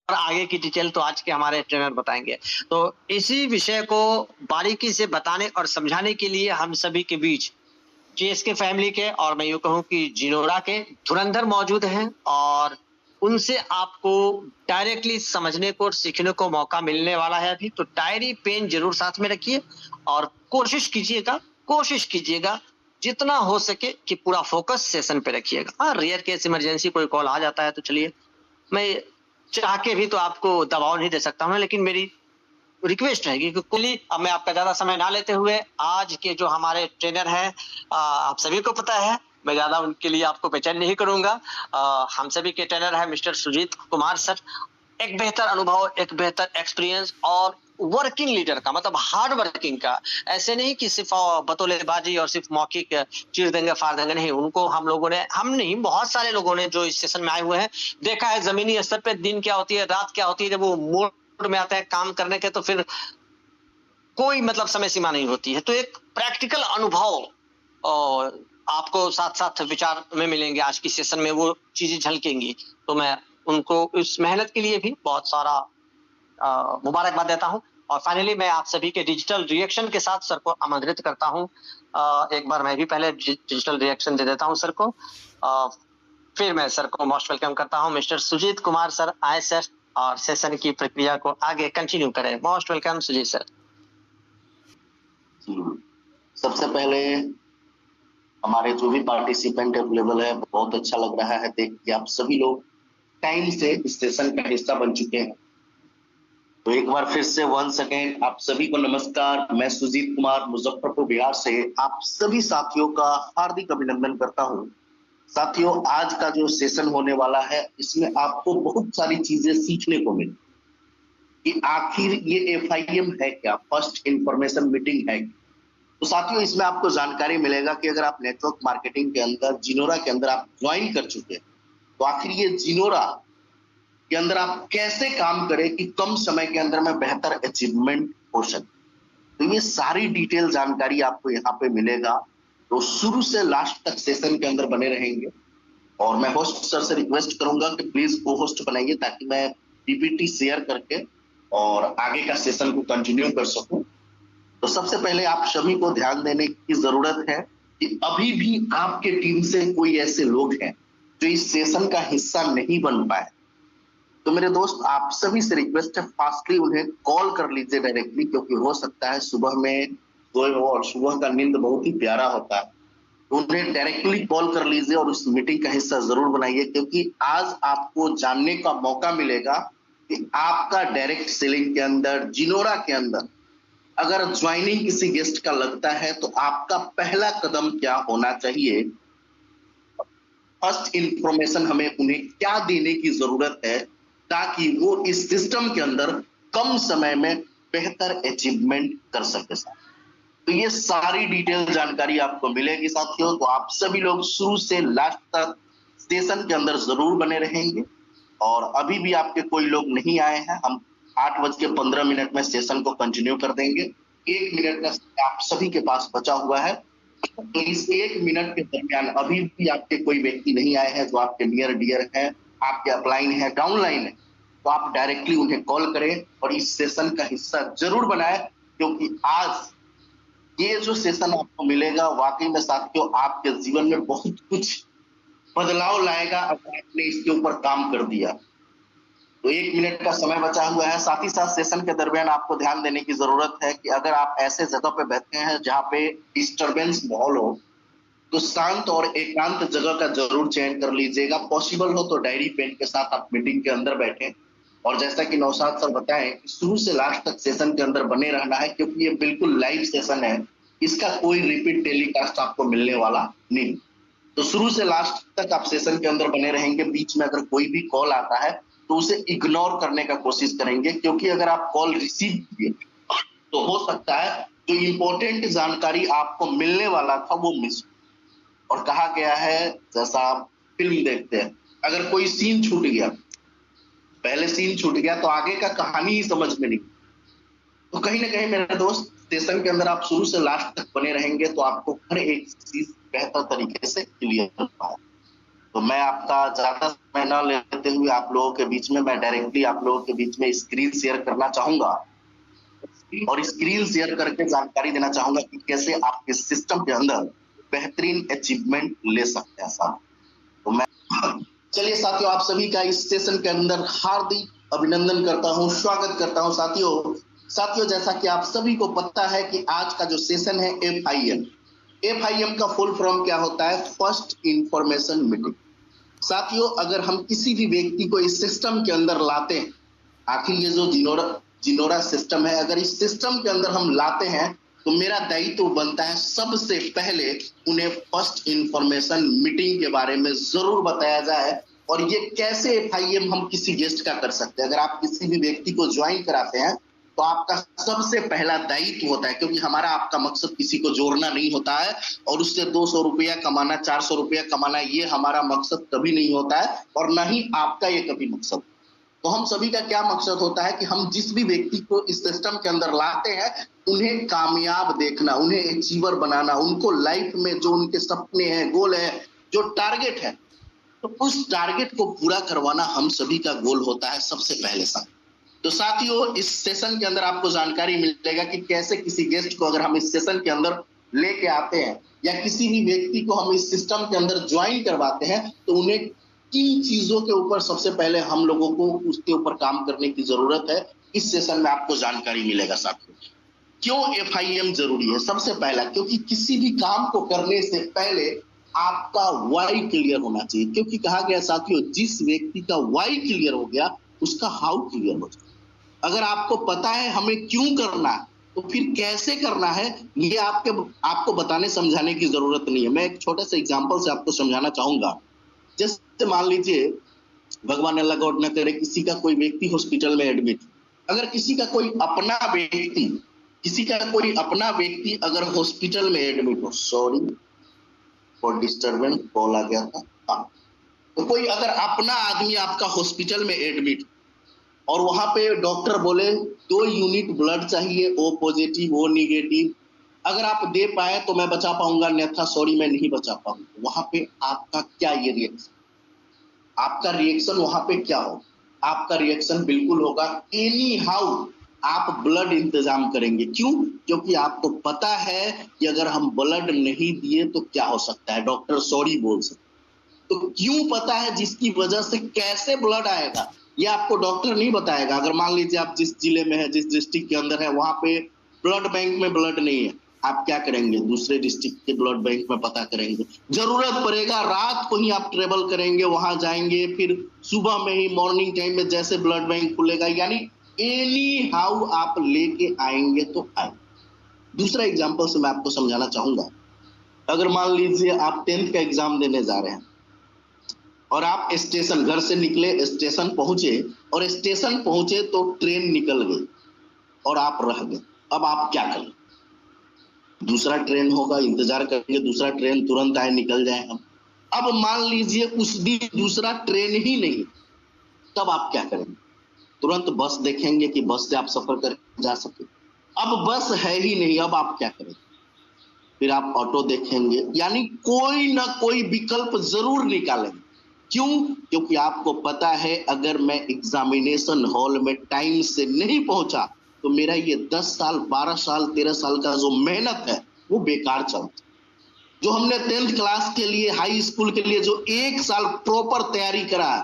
और आगे की डिटेल तो आज के हमारे ट्रेनर बताएंगे। तो इसी विषय को बारीकी से बताने और समझाने के लिए हम सभी के बीच जीएसके फैमिली के और मैं यूं कहूं कि जिनोरा के धुरंधर मौजूद हैं और उनसे आपको डायरेक्टली समझने को और सीखने को मौका मिलने वाला है। अभी तो डायरी पेन जरूर साथ में रखिए और कोशिश कीजिएगा जितना हो सके कि पूरा फोकस सेशन पे रखिएगा। हाँ, रेयर केस इमरजेंसी कोई कॉल आ जाता है तो चलिए, मैं चाह के भी तो आपको दबाव नहीं दे सकता हूँ, लेकिन मेरी रिक्वेस्ट रहेगी कि कुली अब मैं आपका ज्यादा समय ना लेते हुए आज के जो हमारे ट्रेनर हैं, आप सभी को पता है, मैं ज्यादा उनके लिए आपको बेचैन नहीं करूंगा। हम सभी के ट्रेनर है मिस्टर सुजीत कुमार सर। एक बेहतर अनुभव, एक बेहतर एक्सपीरियंस और वर्किंग लीडर का मतलब हार्ड वर्किंग का, ऐसे नहीं कि सिर्फ बतौलेबाजी और सिर्फ मौखिक चीर देंगे फाड़ देंगे, नहीं। उनको हम नहीं बहुत सारे लोगों ने जो इस सेशन में आए हुए हैं देखा है जमीनी स्तर पे दिन क्या होती है, रात क्या होती है। जब वो मोड में आते हैं काम करने के तो फिर कोई मतलब समय सीमा नहीं होती है। तो एक प्रैक्टिकल अनुभव और आपको साथ साथ विचार में मिलेंगे आज की सेशन में, वो चीजें झलकेंगी। तो मैं उनको इस मेहनत के लिए भी बहुत सारा मुबारकबाद देता हूं। और फाइनली मैं आप सभी के डिजिटल रिएक्शन के साथ सर को आमंत्रित करता हूं। एक बार मैं भी पहले डिजिटल रिएक्शन दे देता हूं सर को, फिर मैं सर को मोस्ट वेलकम करता हूं। मिस्टर सुजीत कुमार सर आए सर और सेशन की प्रक्रिया को आगे कंटिन्यू करें। Most welcome Sujit sir. सबसे पहले हमारे जो भी पार्टिसिपेंट अवेलेबल है, बहुत अच्छा लग रहा है देख के आप सभी लोग टाइम से इस सेशन का हिस्सा बन चुके हैं। तो एक बार फिर से वंस अगेन आप सभी को नमस्कार। मैं सुजीत कुमार मुजफ्फरपुर बिहार से आप सभी साथियों का हार्दिक अभिनंदन करता हूं। साथियों, आज का जो सेशन होने वाला है इसमें आपको बहुत सारी चीजें सीखने को मिली कि आखिर ये एफआईएम है क्या, फर्स्ट इंफॉर्मेशन मीटिंग है। तो साथियों, इसमें आपको जानकारी मिलेगा कि अगर आप नेटवर्क मार्केटिंग के अंदर जिनोरा के अंदर आप ज्वाइन कर चुके हैं तो आखिर ये जिनोरा के अंदर आप कैसे काम करें कि कम समय के अंदर में बेहतर अचीवमेंट हो सके। तो ये सारी डिटेल जानकारी आपको यहाँ पे मिलेगा। तो शुरू से लास्ट तक सेशन के अंदर बने रहेंगे और मैं होस्ट सर से रिक्वेस्ट करूंगा कि प्लीज को होस्ट बनाइए ताकि मैं पीपीटी शेयर करके और आगे का सेशन को कंटिन्यू कर सकूं। तो सबसे पहले आप सभी को ध्यान देने की जरूरत है कि अभी भी आपके टीम से कोई ऐसे लोग हैं जो इस सेशन का हिस्सा नहीं बन पाए। तो मेरे दोस्त, आप सभी से रिक्वेस्ट है फास्टली उन्हें कॉल कर लीजिए डायरेक्टली, क्योंकि हो सकता है सुबह में सोए हो और सुबह का नींद बहुत ही प्यारा होता है। तो उन्हें डायरेक्टली कॉल कर लीजिए और उस मीटिंग का हिस्सा जरूर बनाइए, क्योंकि आज आपको जानने का मौका मिलेगा कि आपका डायरेक्ट सेलिंग के अंदर, जिनोरा के अंदर अगर ज्वाइनिंग किसी गेस्ट का लगता है तो आपका पहला कदम क्या होना चाहिए, फर्स्ट इंफॉर्मेशन हमें उन्हें क्या देने की जरूरत है ताकि वो इस सिस्टम के अंदर कम समय में बेहतर अचीवमेंट कर सके। तो ये सारी डिटेल जानकारी आपको मिलेगी साथियों। तो आप सभी लोग शुरू से लास्ट तक सेशन के अंदर जरूर बने रहेंगे। और अभी भी आपके कोई लोग नहीं आए हैं, हम 8:15 में सेशन को कंटिन्यू कर देंगे। 1 मिनट का आप सभी के पास बचा हुआ है। तो इस 1 मिनट के दरमियान अभी भी आपके कोई व्यक्ति नहीं आए हैं जो आपके नियर डियर है, आपके अपलाइन है, डाउनलाइन है, तो आप डायरेक्टली उन्हें कॉल करें और इस सेशन का हिस्सा जरूर बनाएं, क्योंकि आज ये जो सेशन आपको मिलेगा वाकई में साथियों आपके जीवन में बहुत कुछ बदलाव लाएगा अगर आपने इसके ऊपर काम कर दिया। तो 1 मिनट का समय बचा हुआ है। साथ ही साथ सेशन के दरमियान आपको ध्यान देने की जरूरत है कि अगर आप ऐसे जगह पे बैठे हैं जहाँ पे डिस्टरबेंस माहौल हो तो शांत और एकांत जगह का जरूर चयन कर लीजिएगा। पॉसिबल हो तो डायरी पेन के साथ आप मीटिंग के अंदर बैठे। और जैसा कि नौशाद सर बताएं, शुरू से लास्ट तक सेशन के अंदर बने रहना है, क्योंकि ये बिल्कुल लाइव सेशन है, इसका कोई रिपीट टेलीकास्ट आपको मिलने वाला नहीं। तो शुरू से लास्ट तक आप सेशन के अंदर बने रहेंगे। बीच में अगर कोई भी कॉल आता है तो उसे इग्नोर करने का कोशिश करेंगे, क्योंकि अगर आप कॉल रिसीव किए तो हो सकता है जो इंपॉर्टेंट जानकारी आपको मिलने वाला था वो मिस। और कहा गया है, जैसा आप फिल्म देखते हैं, अगर कोई सीन छूट गया, पहले सीन छूट गया तो आगे का कहानी ही समझ में नहीं। तो कहीं ना कहीं मेरे दोस्त, सेशन के अंदर आप शुरू से लास्ट तक बने रहेंगे तो आपको हर एक चीज बेहतर तरीके से क्लियर हो पाए। तो मैं आपका ज्यादा समय न लेते हुए आप लोगों के बीच में मैं डायरेक्टली आप लोगों के बीच में स्क्रीन शेयर करना चाहूंगा और स्क्रीन शेयर करके जानकारी देना चाहूंगा कि कैसे आप इस सिस्टम के अंदर बेहतरीन अचीवमेंट ले सकते हैं साहब। तो मैं चलिए साथियों, आप सभी का इस सेशन के अंदर हार्दिक अभिनंदन करता हूं, स्वागत करता हूं। साथियों जैसा कि आप सभी को पता है कि आज का जो सेशन है FIM का फुल फॉर्म क्या होता है? First information meeting. साथियों अगर हम किसी भी व्यक्ति को इस सिस्टम के अंदर लाते हैं, आखिर ये जो जिनोरा सिस्टम है, अगर इस सिस्टम के अंदर हम लाते हैं तो मेरा दायित्व बनता है सबसे पहले उन्हें फर्स्ट इंफॉर्मेशन मीटिंग के बारे में जरूर बताया जाए। और ये कैसे FIM हम किसी गेस्ट का कर सकते हैं। अगर आप किसी भी व्यक्ति को ज्वाइन कराते हैं तो आपका सबसे पहला दायित्व होता है, क्योंकि हमारा आपका मकसद किसी को जोड़ना नहीं होता है और उससे 200 रुपया कमाना, 400 रुपया कमाना, ये हमारा मकसद कभी नहीं होता है और ना ही आपका ये कभी मकसद। तो हम सभी का क्या मकसद होता है कि हम जिस भी व्यक्ति को इस सिस्टम के अंदर लाते हैं उन्हें कामयाब देखना, उन्हें अचीवर बनाना, उनको लाइफ में जो उनके सपने हैं, गोल है, जो टारगेट है, तो उस टारगेट को पूरा करवाना हम सभी का गोल होता है सबसे पहले साथ। तो साथियों इस सेशन के अंदर आपको जानकारी मिलेगा कि कैसे किसी गेस्ट को अगर हम इस सेशन के अंदर लेके आते हैं या किसी भी व्यक्ति को हम इस सिस्टम के अंदर ज्वाइन करवाते हैं तो उन्हें किन चीजों के ऊपर सबसे पहले हम लोगों को उसके ऊपर काम करने की जरूरत है। इस सेशन में आपको जानकारी मिलेगा साथियों। क्यों FIM जरूरी है? सबसे पहला, क्योंकि किसी भी काम को करने से पहले आपका वाई क्लियर होना चाहिए। क्योंकि कहा गया साथियों, जिस व्यक्ति का वाई क्लियर हो गया उसका हाउ क्लियर हो जाए। अगर आपको पता है हमें क्यों करना है तो फिर कैसे करना है ये आपको बताने समझाने की जरूरत नहीं है। मैं एक छोटे से एग्जांपल से आपको समझाना चाहूंगा। जैसे मान लीजिए, भगवान अल्लाह गौर न करे, किसी का कोई व्यक्ति हॉस्पिटल में एडमिट, अगर किसी का कोई अपना व्यक्ति अगर हॉस्पिटल में एडमिट हो, सॉरी फॉर डिस्टर्बेंस, कॉल आ गया था। तो कोई अगर अपना आदमी आपका हॉस्पिटल में एडमिट और वहां पे डॉक्टर बोले 2 यूनिट ब्लड चाहिए, O पॉजिटिव O निगेटिव, अगर आप दे पाए तो मैं बचा पाऊंगा, अन्यथा सॉरी मैं नहीं बचा पाऊंगा। वहां पे आपका क्या ये रिएक्शन? आपका रिएक्शन वहां पे क्या हो? आपका रिएक्शन बिल्कुल होगा एनी हाउ आप ब्लड इंतजाम करेंगे। क्यों? क्योंकि आपको पता है कि अगर हम ब्लड नहीं दिए तो क्या हो सकता है, डॉक्टर सॉरी बोल सकते। तो क्यों पता है जिसकी वजह से कैसे ब्लड आएगा ये आपको डॉक्टर नहीं बताएगा। अगर मान लीजिए आप जिस जिले में है, जिस डिस्ट्रिक्ट के अंदर है, वहां पे ब्लड बैंक में ब्लड नहीं है, आप क्या करेंगे? दूसरे डिस्ट्रिक्ट के ब्लड बैंक में पता करेंगे। जरूरत पड़ेगा रात को ही आप ट्रेवल करेंगे, वहां जाएंगे, फिर सुबह में ही मॉर्निंग टाइम में जैसे ब्लड बैंक खुलेगा, यानी एनी हाउ आप लेके आएंगे तो आए। दूसरा एग्जाम्पल से मैं आपको समझाना चाहूंगा। अगर मान लीजिए आप 10th का एग्जाम देने जा रहे हैं और आप स्टेशन, घर से निकले, स्टेशन पहुंचे और स्टेशन पहुंचे तो ट्रेन निकल गई और आप रह गए। अब आप क्या करें? दूसरा ट्रेन होगा, इंतजार करेंगे दूसरा ट्रेन तुरंत आए, निकल जाए हम। अब मान लीजिए उस दिन दूसरा ट्रेन ही नहीं, तब आप क्या करेंगे? तुरंत बस देखेंगे कि बस से आप सफर कर जा सके। अब बस है ही नहीं, अब आप क्या करेंगे? फिर आप ऑटो देखेंगे, यानी कोई ना कोई विकल्प जरूर निकालेंगे। क्यों? क्योंकि आपको पता है अगर मैं एग्जामिनेशन हॉल में टाइम से नहीं पहुंचा तो मेरा ये 10 साल 12 साल 13 साल का जो मेहनत है वो बेकार चलता। जो हमने 10th क्लास के लिए, हाई स्कूल के लिए जो 1 साल प्रॉपर तैयारी करा है,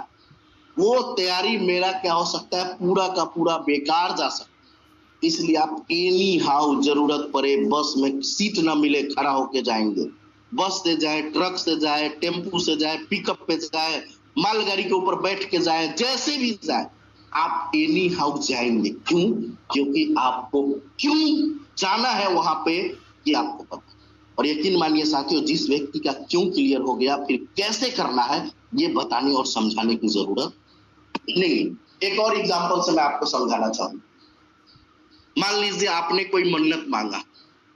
वो तैयारी मेरा क्या हो सकता है, पूरा का पूरा बेकार जा सकता है। इसलिए आप एनी हाउ जरूरत पड़े, बस में सीट ना मिले, खड़ा होके जाएंगे। बस से जाए, ट्रक से जाए, टेम्पू से जाए, पिकअप पे जाए, मालगाड़ी के ऊपर बैठ के जाए, जैसे भी जाए आप एनी हाउ जाएंगे। क्यों? क्योंकि आपको क्यों जाना है वहां पे ये आपको पता। और यकीन मानिए साथियों, जिस व्यक्ति का क्यों क्लियर हो गया, फिर कैसे करना है ये बताने और समझाने की जरूरत नहीं। एक और एग्जांपल से मैं आपको समझाना चाहूंगा। मान लीजिए आपने कोई मन्नत मांगा,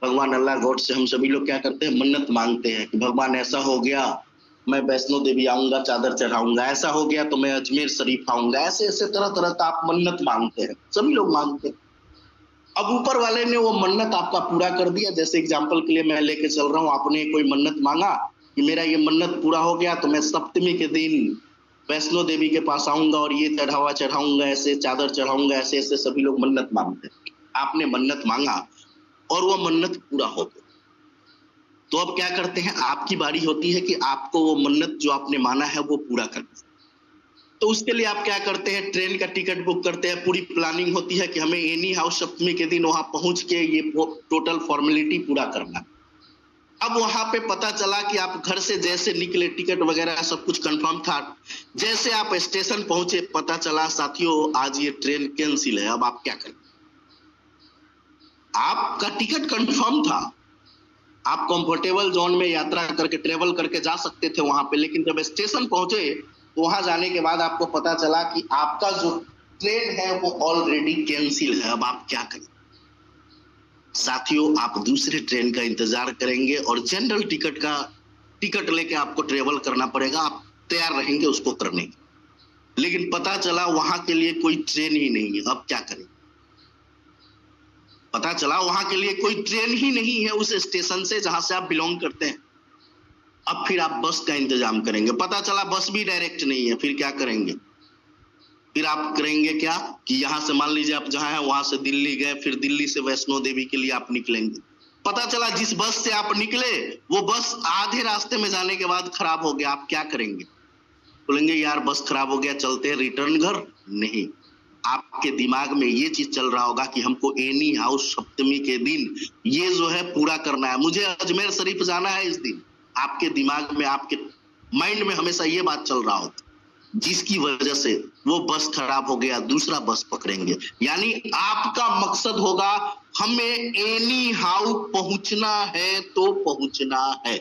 भगवान अल्लाह गॉड से हम सभी लोग क्या करते हैं, मन्नत मांगते हैं कि भगवान ऐसा हो गया मैं वैष्णो देवी आऊंगा, चादर चढ़ाऊंगा, ऐसा हो गया तो मैं अजमेर शरीफ आऊंगा। ऐसे ऐसे तरह तरह का आप मन्नत मांगते हैं, सभी लोग मांगते हैं। अब ऊपर वाले ने वो मन्नत आपका पूरा कर दिया। जैसे एग्जांपल के लिए मैं लेके चल रहा हूँ, आपने कोई मन्नत मांगा कि मेरा ये मन्नत पूरा हो गया तो मैं सप्तमी के दिन वैष्णो देवी के पास आऊंगा और ये चढ़ावा चढ़ाऊंगा, ऐसे चादर चढ़ाऊंगा, ऐसे ऐसे सभी लोग मन्नत मांगते हैं। आपने मन्नत मांगा और वो मन्नत पूरा हो गया, तो अब क्या करते हैं, आपकी बारी होती है कि आपको वो मन्नत जो आपने माना है वो पूरा करना। तो उसके लिए आप क्या करते हैं, ट्रेन का टिकट बुक करते हैं, पूरी प्लानिंग होती है कि हमें एनी हाउस सप्तमी के दिन वहां पहुंच के ये टोटल फॉर्मेलिटी पूरा करना। अब वहां पे पता चला कि आप घर से जैसे निकले, टिकट वगैरह सब कुछ कंफर्म था, जैसे आप स्टेशन पहुंचे पता चला साथियों आज ये ट्रेन कैंसिल है। अब आप क्या करें, आपका टिकट कंफर्म था, आप कंफर्टेबल जोन में यात्रा करके ट्रेवल करके जा सकते थे वहां पे, लेकिन जब स्टेशन पहुंचे तो वहां जाने के बाद आपको पता चला कि आपका जो ट्रेन है वो ऑलरेडी कैंसिल है। अब आप क्या करें साथियों, आप दूसरे ट्रेन का इंतजार करेंगे और जनरल टिकट लेके आपको ट्रेवल करना पड़ेगा। आप तैयार रहेंगे उसको करने के, लेकिन पता चला वहां के लिए कोई ट्रेन ही नहीं है। अब क्या करें, पता चला वहां के लिए कोई ट्रेन ही नहीं है उस स्टेशन से जहां से आप बिलोंग करते हैं। अब फिर आप बस का इंतजाम करेंगे, पता चला बस भी डायरेक्ट नहीं है, फिर क्या करेंगे, फिर आप करेंगे क्या कि यहां से मान लीजिए आप जहां है वहां से दिल्ली गए, फिर दिल्ली से वैष्णो देवी के लिए आप निकलेंगे, पता चला जिस बस से आप निकले वो बस आधे रास्ते में जाने के बाद खराब हो गया। आप क्या करेंगे, बोलेंगे यार बस खराब हो गया चलते हैं रिटर्न घर। नहीं, आपके दिमाग में ये चीज चल रहा होगा कि हमको एनी हाउस सप्तमी के दिन ये जो है पूरा करना है, मुझे अजमेर शरीफ जाना है इस दिन। आपके दिमाग में, आपके माइंड में हमेशा ये बात चल रहा होता, जिसकी वजह से वो बस खराब हो गया, दूसरा बस पकड़ेंगे। यानी आपका मकसद होगा हमें एनी हाउ पहुंचना है तो पहुंचना है।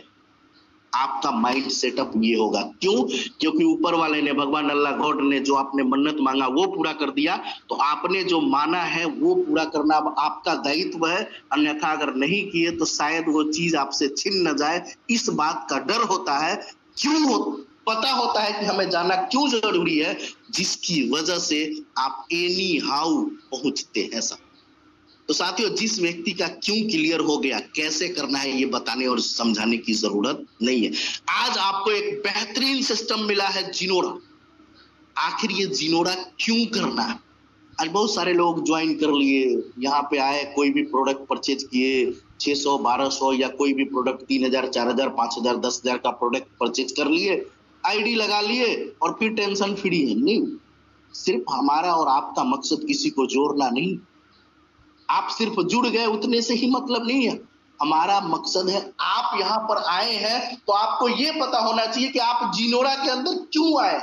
आपका माइंड सेटअप ये होगा, क्यों, क्योंकि ऊपर वाले ने, भगवान अल्लाह गॉड ने जो आपने मन्नत मांगा वो पूरा कर दिया, तो आपने जो माना है वो पूरा करना अब आपका दायित्व है। अन्यथा अगर नहीं किए तो शायद वो चीज आपसे छिन न जाए, इस बात का डर होता है। क्यों पता होता है कि हमें जाना क्यों जरूरी है, जिसकी वजह से आप एनी हाउ पहुंचते हैं सब। तो साथियों, जिस व्यक्ति का क्यों क्लियर हो गया, कैसे करना है ये बताने और समझाने की जरूरत नहीं है। आज आपको एक बेहतरीन सिस्टम मिला है जिनोरा। आखिर ये जिनोरा क्यों करना है, आज बहुत सारे लोग ज्वाइन कर लिए, यहाँ पे आए, कोई भी प्रोडक्ट परचेज किए, 600 1200 या कोई भी प्रोडक्ट 3000 4000 5000 10,000 का प्रोडक्ट परचेज कर लिए, आईडी लगा लिए और फिर टेंशन फ्री है। नहीं, सिर्फ हमारा और आपका मकसद किसी को जोड़ना नहीं, आप सिर्फ जुड़ गए उतने से ही मतलब नहीं है। हमारा मकसद है, आप यहाँ पर आए हैं तो आपको ये पता होना चाहिए कि आप जिनोरा के अंदर क्यों आए।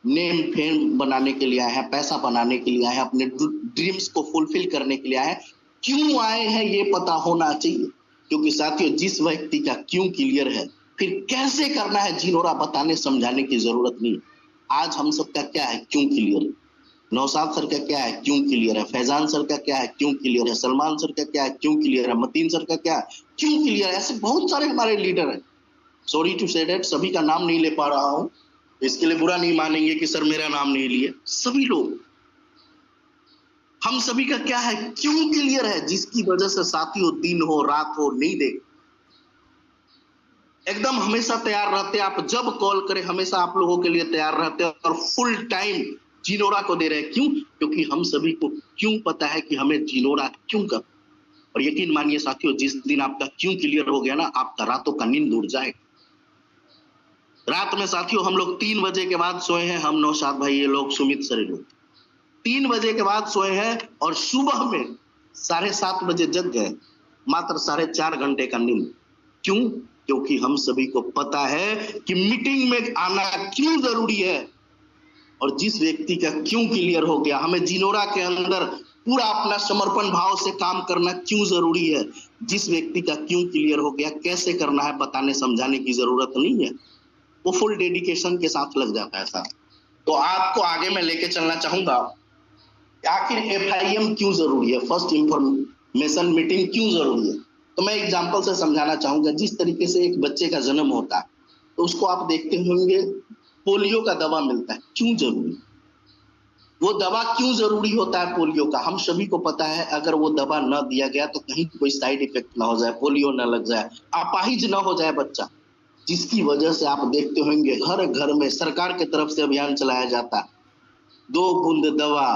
नेम फेम बनाने के लिए आए हैं, पैसा बनाने के लिए आए हैं, अपने ड्रीम्स को फुलफिल करने के लिए आए हैं। क्यों आए हैं ये पता होना चाहिए, क्योंकि साथियों जिस व्यक्ति का क्यों क्लियर है, फिर कैसे करना है जिनोरा बताने समझाने की जरूरत नहीं। आज हम सबका क्या है, क्यों क्लियर है। नौशाद सर का क्या है, क्यों क्लियर है। फैजान सर का क्या है, क्यों क्लियर है। सलमान सर का क्या है, क्यों क्लियर है। मतीन सर का क्या है, क्यों क्लियर है। ऐसे बहुत सारे हमारे लीडर हैं, सॉरी टू से दैट सभी का नाम नहीं ले पा रहा हूं, इसके लिए बुरा नहीं मानेंगे कि सर मेरा नाम नहीं लिए। सभी लोग, हम सभी का क्या है, क्यों क्लियर है, जिसकी वजह से साथियों दिन हो रात हो नहीं देख, एकदम हमेशा तैयार रहते हैं। आप जब कॉल करें हमेशा आप लोगों के लिए तैयार रहते हैं और फुल टाइम जिनोरा को दे रहे हैं। क्यों, क्योंकि हम सभी को क्यों पता है कि हमें जिनोरा क्यों कर। और यकीन मानिए साथियों, जिस दिन आपका क्यों क्लियर हो गया ना, आपका रातों का नींद उड़ जाए। रात में साथियों हम लोग 3 बजे के बाद सोए हैं, हम नौशाद भाई ये लोग, सुमित सर लोग 3 बजे के बाद सोए हैं और सुबह में 7:30 बजे जग गए, मात्र 4.5 घंटे का नींद। क्यों, क्योंकि हम सभी को पता है कि मीटिंग में आना क्यों जरूरी है। और जिस व्यक्ति का क्यों क्लियर हो गया, हमें जिनोरा के अंदर पूरा अपना समर्पण भाव से काम करना क्यों जरूरी है, जिस व्यक्ति का क्यों क्लियर हो गया, कैसे करना है बताने समझाने की जरूरत नहीं है, वो फुल डेडिकेशन के साथ लग जाता है साहब। तो आपको आगे मैं लेके चलना चाहूंगा, आखिर FIM क्यों जरूरी है, फर्स्ट इंफॉर्मेशन मीटिंग क्यों जरूरी है। तो मैं एग्जांपल से समझाना चाहूंगा। जिस तरीके से एक बच्चे का जन्म होता है तो उसको आप देखते होंगे पोलियो का दवा मिलता है, क्यों जरूरी, वो दवा क्यों जरूरी होता है पोलियो का, हम सभी को पता है। अगर वो दवा न दिया गया तो कहीं कोई साइड इफेक्ट ना हो जाए, पोलियो न लग जाए, अपाहिज न हो जाए बच्चा, जिसकी वजह से आप देखते होंगे हर घर में सरकार की तरफ से अभियान चलाया जाता है, 2 बूंद दवा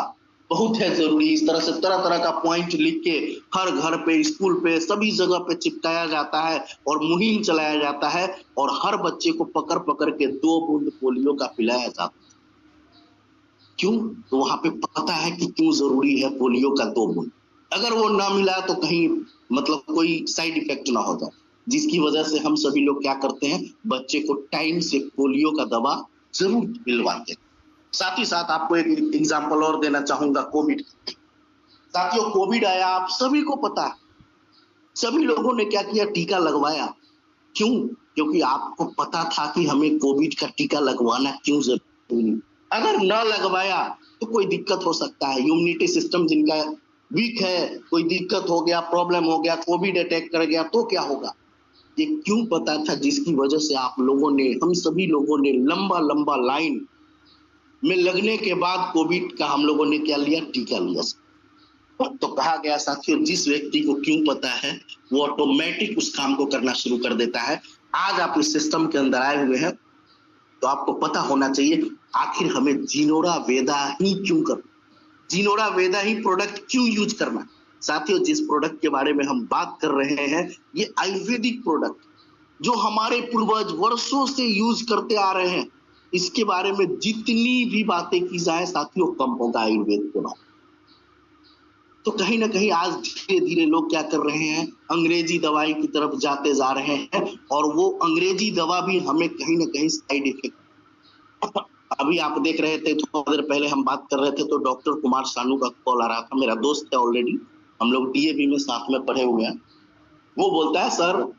बहुत है जरूरी। इस तरह से तरह तरह का पॉइंट लिख के हर घर पे, स्कूल पे, सभी जगह पे चिपकाया जाता है और मुहिम चलाया जाता है और हर बच्चे को पकड़ पकड़ के 2 बूंद पोलियो का पिलाया जाता है। क्यों? तो वहां पे पता है कि क्यों जरूरी है पोलियो का 2 बूंद। अगर वो ना मिला तो कहीं मतलब कोई साइड इफेक्ट ना हो जाए, जिसकी वजह से हम सभी लोग क्या करते हैं, बच्चे को टाइम से पोलियो का दवा जरूर दिलवाते हैं। साथ ही साथ आपको एक एग्जांपल और देना चाहूंगा, कोविड। साथियों, कोविड आया, आप सभी को पता है, सभी लोगों ने क्या किया, टीका लगवाया। क्यों? क्योंकि आपको पता था कि हमें कोविड का टीका लगवाना क्यों जरूरी। अगर न लगवाया तो कोई दिक्कत हो सकता है, इम्यूनिटी सिस्टम जिनका वीक है, कोई दिक्कत हो गया, प्रॉब्लम हो गया, कोविड अटैक कर गया तो क्या होगा। ये क्यों पता था, जिसकी वजह से आप लोगों ने, हम सभी लोगों ने लंबा लंबा लाइन में लगने के बाद कोविड का हम लोगों ने क्या लिया, टीका लिया। तो कहा गया साथियों, जिस व्यक्ति को क्यों पता है वो ऑटोमेटिक उस काम को करना शुरू कर देता है। आज आप इस सिस्टम के अंदर आए हुए हैं तो आपको पता होना चाहिए आखिर हमें जिनोरा वेदा ही क्यों करना, जिनोरा वेदा ही प्रोडक्ट क्यों यूज करना। साथियों, जिस प्रोडक्ट के बारे में हम बात कर रहे हैं ये आयुर्वेदिक प्रोडक्ट जो हमारे पूर्वज वर्षों से यूज करते आ रहे हैं, इसके बारे में जितनी भी बातें की जाए साथियों कम होगा आयुर्वेद के बारे में। तो कहीं ना कहीं आज धीरे धीरे लोग क्या कर रहे हैं, अंग्रेजी दवाई की तरफ जाते जा रहे हैं और वो अंग्रेजी दवा भी हमें कहीं ना कहीं साइड इफेक्ट। अभी आप देख रहे थे, थोड़ी देर पहले हम बात कर रहे थे तो डॉक्टर कुमार सानू का कॉल आ रहा था, मेरा दोस्त है ऑलरेडी, हम लोग डीएवी में साथ में पढ़े हुए हैं। वो बोलता है, सर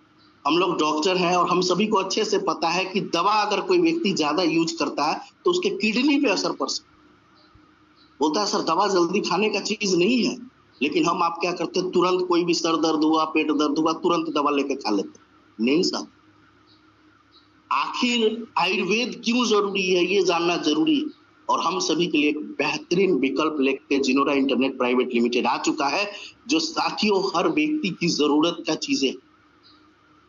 हम लोग डॉक्टर हैं और हम सभी को अच्छे से पता है कि दवा अगर कोई व्यक्ति ज्यादा यूज करता है तो उसके किडनी पे असर पड़ सकता है। बोलता है, सर दवा जल्दी खाने का चीज नहीं है, लेकिन हम आप क्या करते हैं, तुरंत कोई भी सर दर्द हुआ, पेट दर्द हुआ, तुरंत दवा लेके खा लेते। नहीं साहब, आखिर आयुर्वेद क्यों जरूरी है ये जानना जरूरी है। और हम सभी के लिए एक बेहतरीन विकल्प लेके जिनोरा इंटरनेट प्राइवेट लिमिटेड आ चुका है, जो साथियों हर व्यक्ति की जरूरत का चीजें।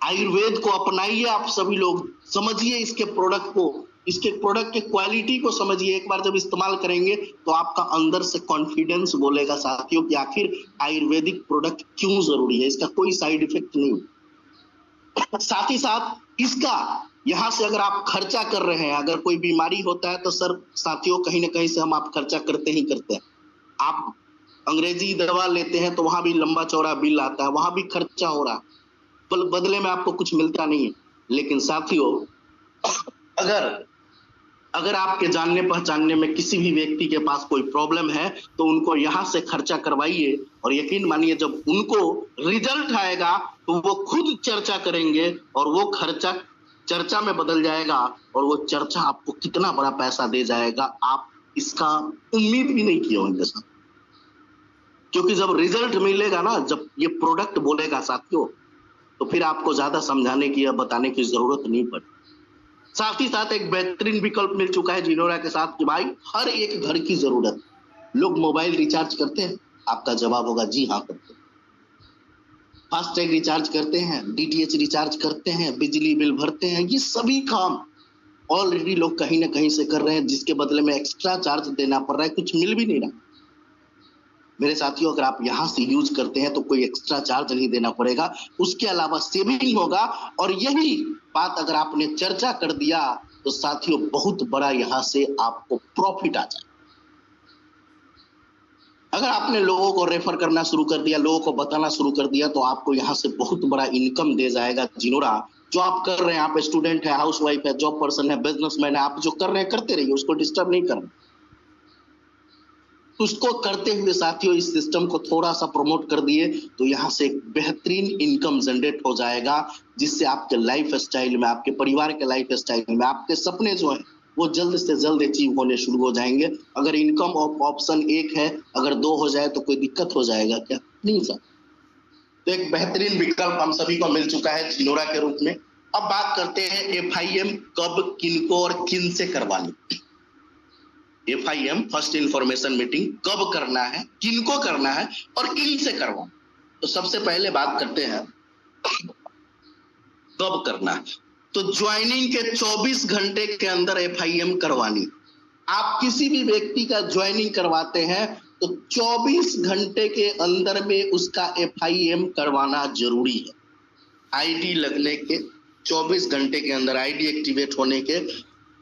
आयुर्वेद को अपनाइए, आप सभी लोग समझिए इसके प्रोडक्ट को, इसके प्रोडक्ट के क्वालिटी को समझिए। एक बार जब इस्तेमाल करेंगे तो आपका अंदर से कॉन्फिडेंस बोलेगा साथियों कि आखिर आयुर्वेदिक प्रोडक्ट क्यों जरूरी है, इसका कोई साइड इफेक्ट नहीं। साथ ही साथ इसका यहां से अगर आप खर्चा कर रहे हैं, अगर कोई बीमारी होता है तो सर साथियों कहीं ना कहीं से हम आप खर्चा करते ही करते हैं। आप अंग्रेजी दवा लेते हैं तो वहां भी लंबा चौड़ा बिल आता है, वहां भी खर्चा हो रहा है, बदले में आपको कुछ मिलता नहीं है। लेकिन साथियों अगर आपके जानने पहचानने में किसी भी व्यक्ति के पास कोई प्रॉब्लम है तो उनको यहाँ से खर्चा करवाइए और यकीन मानिए जब उनको रिजल्ट आएगा तो वो खुद चर्चा करेंगे और वो खर्चा चर्चा में बदल जाएगा और वो चर्चा आपको कितना बड़ा पैसा दे जाएगा, आप इसका उम्मीद भी नहीं किए होंगे साहब। क्योंकि जब रिजल्ट मिलेगा ना, जब ये प्रोडक्ट बोलेगा साथियों, तो फिर आपको ज्यादा समझाने की या बताने की जरूरत नहीं पड़े। साथ ही साथ एक बेहतरीन विकल्प मिल चुका है जिनोरा के साथ कि भाई हर एक घर की जरूरत। लोग मोबाइल रिचार्ज करते हैं, आपका जवाब होगा जी हाँ करते हैं। फास्टैग रिचार्ज करते हैं, डीटीएच रिचार्ज करते हैं, बिजली बिल भरते हैं, ये सभी काम ऑलरेडी लोग कहीं ना कहीं से कर रहे हैं, जिसके बदले में एक्स्ट्रा चार्ज देना पड़ रहा है, कुछ मिल भी नहीं रहा। मेरे साथियों अगर आप यहां से यूज करते हैं तो कोई एक्स्ट्रा चार्ज नहीं देना पड़ेगा, उसके अलावा सेविंग होगा। और यही बात अगर आपने चर्चा कर दिया तो साथियों बहुत बड़ा यहां से आपको प्रॉफिट आ जाए। अगर आपने लोगों को रेफर करना शुरू कर दिया, लोगों को बताना शुरू कर दिया, तो आपको यहाँ से बहुत बड़ा इनकम दे जाएगा जिनोरा। जो आप कर रहे हैं, आप स्टूडेंट है, हाउसवाइफ है, जॉब पर्सन है, बिजनेसमैन है, आप जो कर रहे हैं करते रहिए, उसको डिस्टर्ब नहीं करना। उसको करते हुए साथियों इस सिस्टम को थोड़ा सा प्रमोट कर दिए तो यहाँ से एक बेहतरीन इनकम जनरेट हो जाएगा, जिससे आपके लाइफ स्टाइल में, आपके परिवार के लाइफ स्टाइल में, आपके सपने जो हैं वो जल्द से जल्द अचीव होने शुरू हो जाएंगे। अगर इनकम ऑप्शन एक है, अगर 2 हो जाए तो कोई दिक्कत हो जाएगा क्या? नहीं सर। तो एक बेहतरीन विकल्प हम सभी को मिल चुका है जिनोरा के रूप में। अब बात करते हैं FIM कब, किनको और किन से करवानी। FIM फर्स्ट इंफॉर्मेशन मीटिंग कब करना है, किनको करना है और किन से करवाना। तो सबसे पहले बात करते हैं कब करना है। तो ज्वाइनिंग के 24 घंटे के अंदर एफआईएम करवानी। आप किसी भी व्यक्ति का ज्वाइनिंग करवाते हैं तो 24 घंटे के अंदर में उसका एफआईएम करवाना जरूरी है। आईडी लगने के 24 घंटे के अंदर, आईडी एक्टिवेट होने के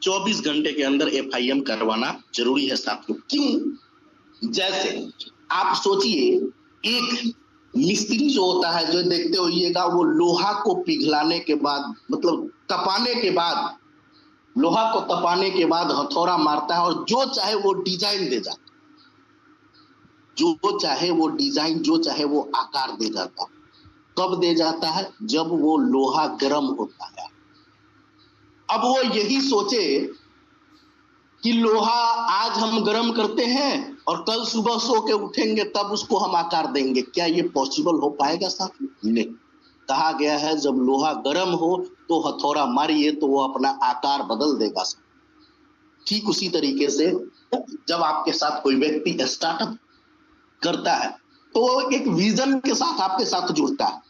24 घंटे के अंदर एफआईएम करवाना जरूरी है साथियों। क्यों? जैसे आप सोचिए, एक मिस्त्री जो होता है, जो देखते होइएगा, वो लोहा को पिघलाने के बाद, मतलब तपाने के बाद, लोहा को तपाने के बाद हथौड़ा मारता है और जो चाहे वो डिजाइन दे जाता है, जो चाहे वो डिजाइन, जो चाहे वो आकार दे जाता है। कब दे जाता है? जब वो लोहा गर्म होता है। अब वो यही सोचे कि लोहा आज हम गर्म करते हैं और कल सुबह सो के उठेंगे तब उसको हम आकार देंगे। क्या ये पॉसिबल हो पाएगा साथियों? नहीं। कहा गया है जब लोहा गर्म हो तो हथौड़ा मारिए तो वो अपना आकार बदल देगा। ठीक उसी तरीके से जब आपके साथ कोई व्यक्ति स्टार्टअप करता है तो वो एक विजन के साथ आपके साथ जुड़ता है।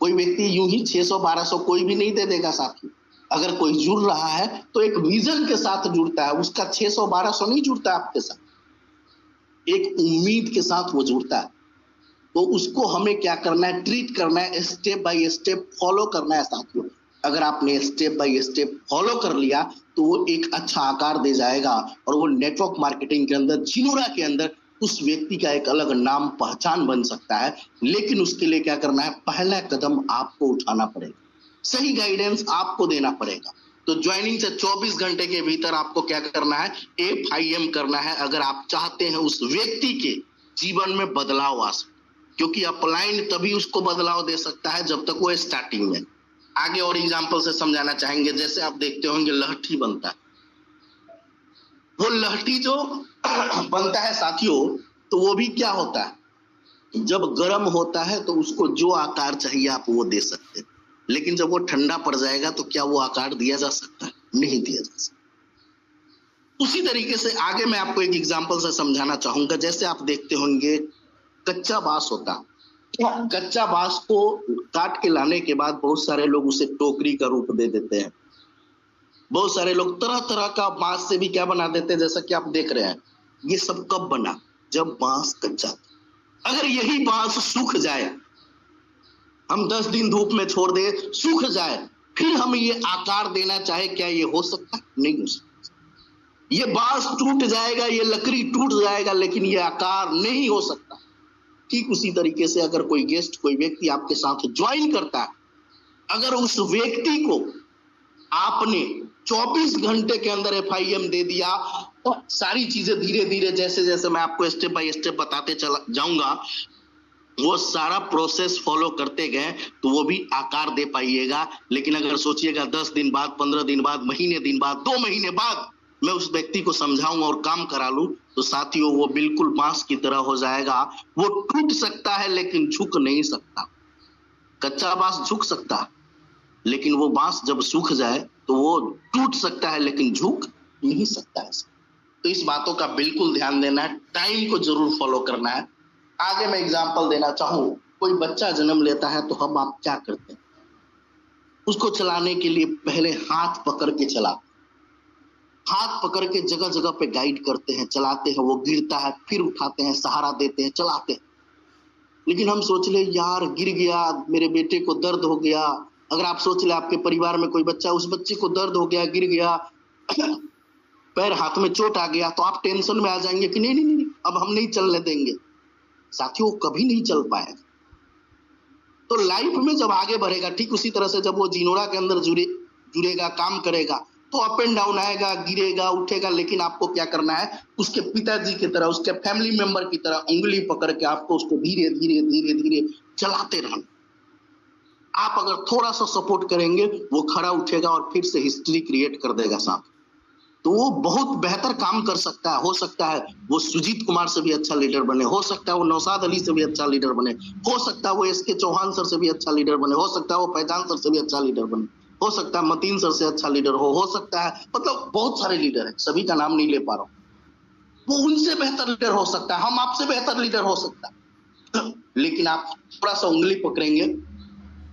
कोई व्यक्ति यूं ही 600-1200 कोई भी नहीं दे देगा साथियों। अगर कोई जुड़ रहा है तो एक विजन के साथ जुड़ता है, उसका 600-1200 नहीं जुड़ता आपके साथ, एक उम्मीद के साथ वो जुड़ता है। तो उसको हमें क्या करना है? ट्रीट करना है, स्टेप बाय स्टेप फॉलो करना है साथियों। अगर आपने स्टेप बाय स्टेप फॉलो कर लिया तो वो एक अच्छा आकार दे जाएगा और वो नेटवर्क मार्केटिंग के अंदर, जिनोरा के अंदर उस व्यक्ति का एक अलग नाम, पहचान बन सकता है। लेकिन उसके लिए क्या करना है? पहला कदम आपको उठाना पड़ेगा, सही गाइडेंस आपको देना पड़ेगा। तो ज्वाइनिंग से 24 घंटे के भीतर आपको क्या करना है? एफआईएम करना है, अगर आप चाहते हैं उस व्यक्ति के जीवन में बदलाव आ सके। क्योंकि अपलाइन तभी उसको बदलाव दे सकता है जब तक वो स्टार्टिंग में। आगे और एग्जांपल से समझाना चाहेंगे। जैसे आप देखते होंगे लहठी बनता है, वो लहठी जो बनता है साथियों, तो वो भी क्या होता है? जब गर्म होता है तो उसको जो आकार चाहिए आप वो दे सकते हैं। लेकिन जब वो ठंडा पड़ जाएगा तो क्या वो आकार दिया जा सकता है? नहीं दिया जा सकता। उसी तरीके से आगे मैं आपको एक एग्जांपल से समझाना चाहूंगा। जैसे आप देखते होंगे कच्चा बांस होता है, कच्चा बांस को काट के लाने के बाद बहुत सारे लोग उसे टोकरी का रूप दे देते हैं। बहुत सारे लोग तरह तरह का बांस से भी क्या बना देते हैं, जैसा कि आप देख रहे हैं। ये सब कब बना? जब बांस कच्चा था। अगर यही बांस सूख जाए, हम 10 दिन धूप में छोड़ दे, सूख जाए, फिर हम ये आकार देना चाहे, क्या ये हो सकता? नहीं हो सकता। ये बांस टूट जाएगा, ये लकड़ी टूट जाएगा, लेकिन ये आकार नहीं हो सकता। ठीक उसी तरीके से अगर कोई गेस्ट, कोई व्यक्ति आपके साथ ज्वाइन करता है, अगर उस व्यक्ति को आपने 24 घंटे के अंदर एफआईएम दे दिया तो सारी चीजें धीरे धीरे, जैसे जैसे मैं आपको स्टेप बाय स्टेप बताते चला जाऊंगा, वो सारा प्रोसेस फॉलो करते गए तो वो भी आकार दे पाइएगा। लेकिन अगर सोचिएगा 10 दिन बाद, 15 दिन बाद, महीने दिन बाद, 2 महीने बाद मैं उस व्यक्ति को समझाऊंगा और काम करा लूं, तो साथियों वो बिल्कुल बांस की तरह हो जाएगा। वो टूट सकता है लेकिन झुक नहीं सकता। कच्चा बांस झुक सकता है, लेकिन वो बांस जब सूख जाए तो वो टूट सकता है लेकिन झुक नहीं सकता है। तो इस बातों का बिल्कुल ध्यान देना है, टाइम को जरूर फॉलो करना है। आगे मैं एग्जांपल देना चाहूं, कोई बच्चा जन्म लेता है तो हम आप क्या करते हैं? उसको चलाने के लिए पहले हाथ पकड़ के चलाते, हाथ पकड़ के जगह जगह पे गाइड करते हैं, चलाते हैं, वो गिरता है फिर उठाते हैं, सहारा देते हैं, चलाते हैं। लेकिन हम सोच ले यार गिर गया, मेरे बेटे को दर्द हो गया। अगर आप सोच ले आपके परिवार में कोई बच्चा, उस बच्चे को दर्द हो गया, गिर गया, पैर हाथ में चोट आ गया, तो आप टेंशन में आ जाएंगे कि नहीं नहीं नहीं अब हम नहीं चलने देंगे। साथियों कभी नहीं चल पाएगा। तो लाइफ में जब आगे बढ़ेगा, ठीक उसी तरह से जब वो जिनोरा के अंदर जुड़ेगा, काम करेगा, तो अप एंड डाउन आएगा, गिरेगा, उठेगा। लेकिन आपको क्या करना है? उसके पिताजी की तरह, उसके फैमिली मेंबर की तरह उंगली पकड़ के आपको उसको धीरे धीरे धीरे धीरे चलाते रहना। आप अगर थोड़ा सा सपोर्ट करेंगे, वो खड़ा उठेगा और फिर से हिस्ट्री क्रिएट कर देगा साथ। तो वो बहुत बेहतर काम कर सकता है। हो सकता है वो सुजीत कुमार से भी अच्छा लीडर बने, हो सकता है वो नौशाद अली से भी अच्छा लीडर बने, हो सकता है वो एसके चौहान सर से भी अच्छा लीडर बने, हो सकता है वो फैजान सर से भी अच्छा लीडर बने, हो सकता है मतीन सर से अच्छा लीडर हो सकता है, मतलब बहुत सारे लीडर हैं, सभी का नाम नहीं ले पा रहा हूं। वो उनसे बेहतर लीडर हो सकता है, हम आपसे बेहतर लीडर हो सकता है। लेकिन आप थोड़ा सा उंगली पकड़ेंगे,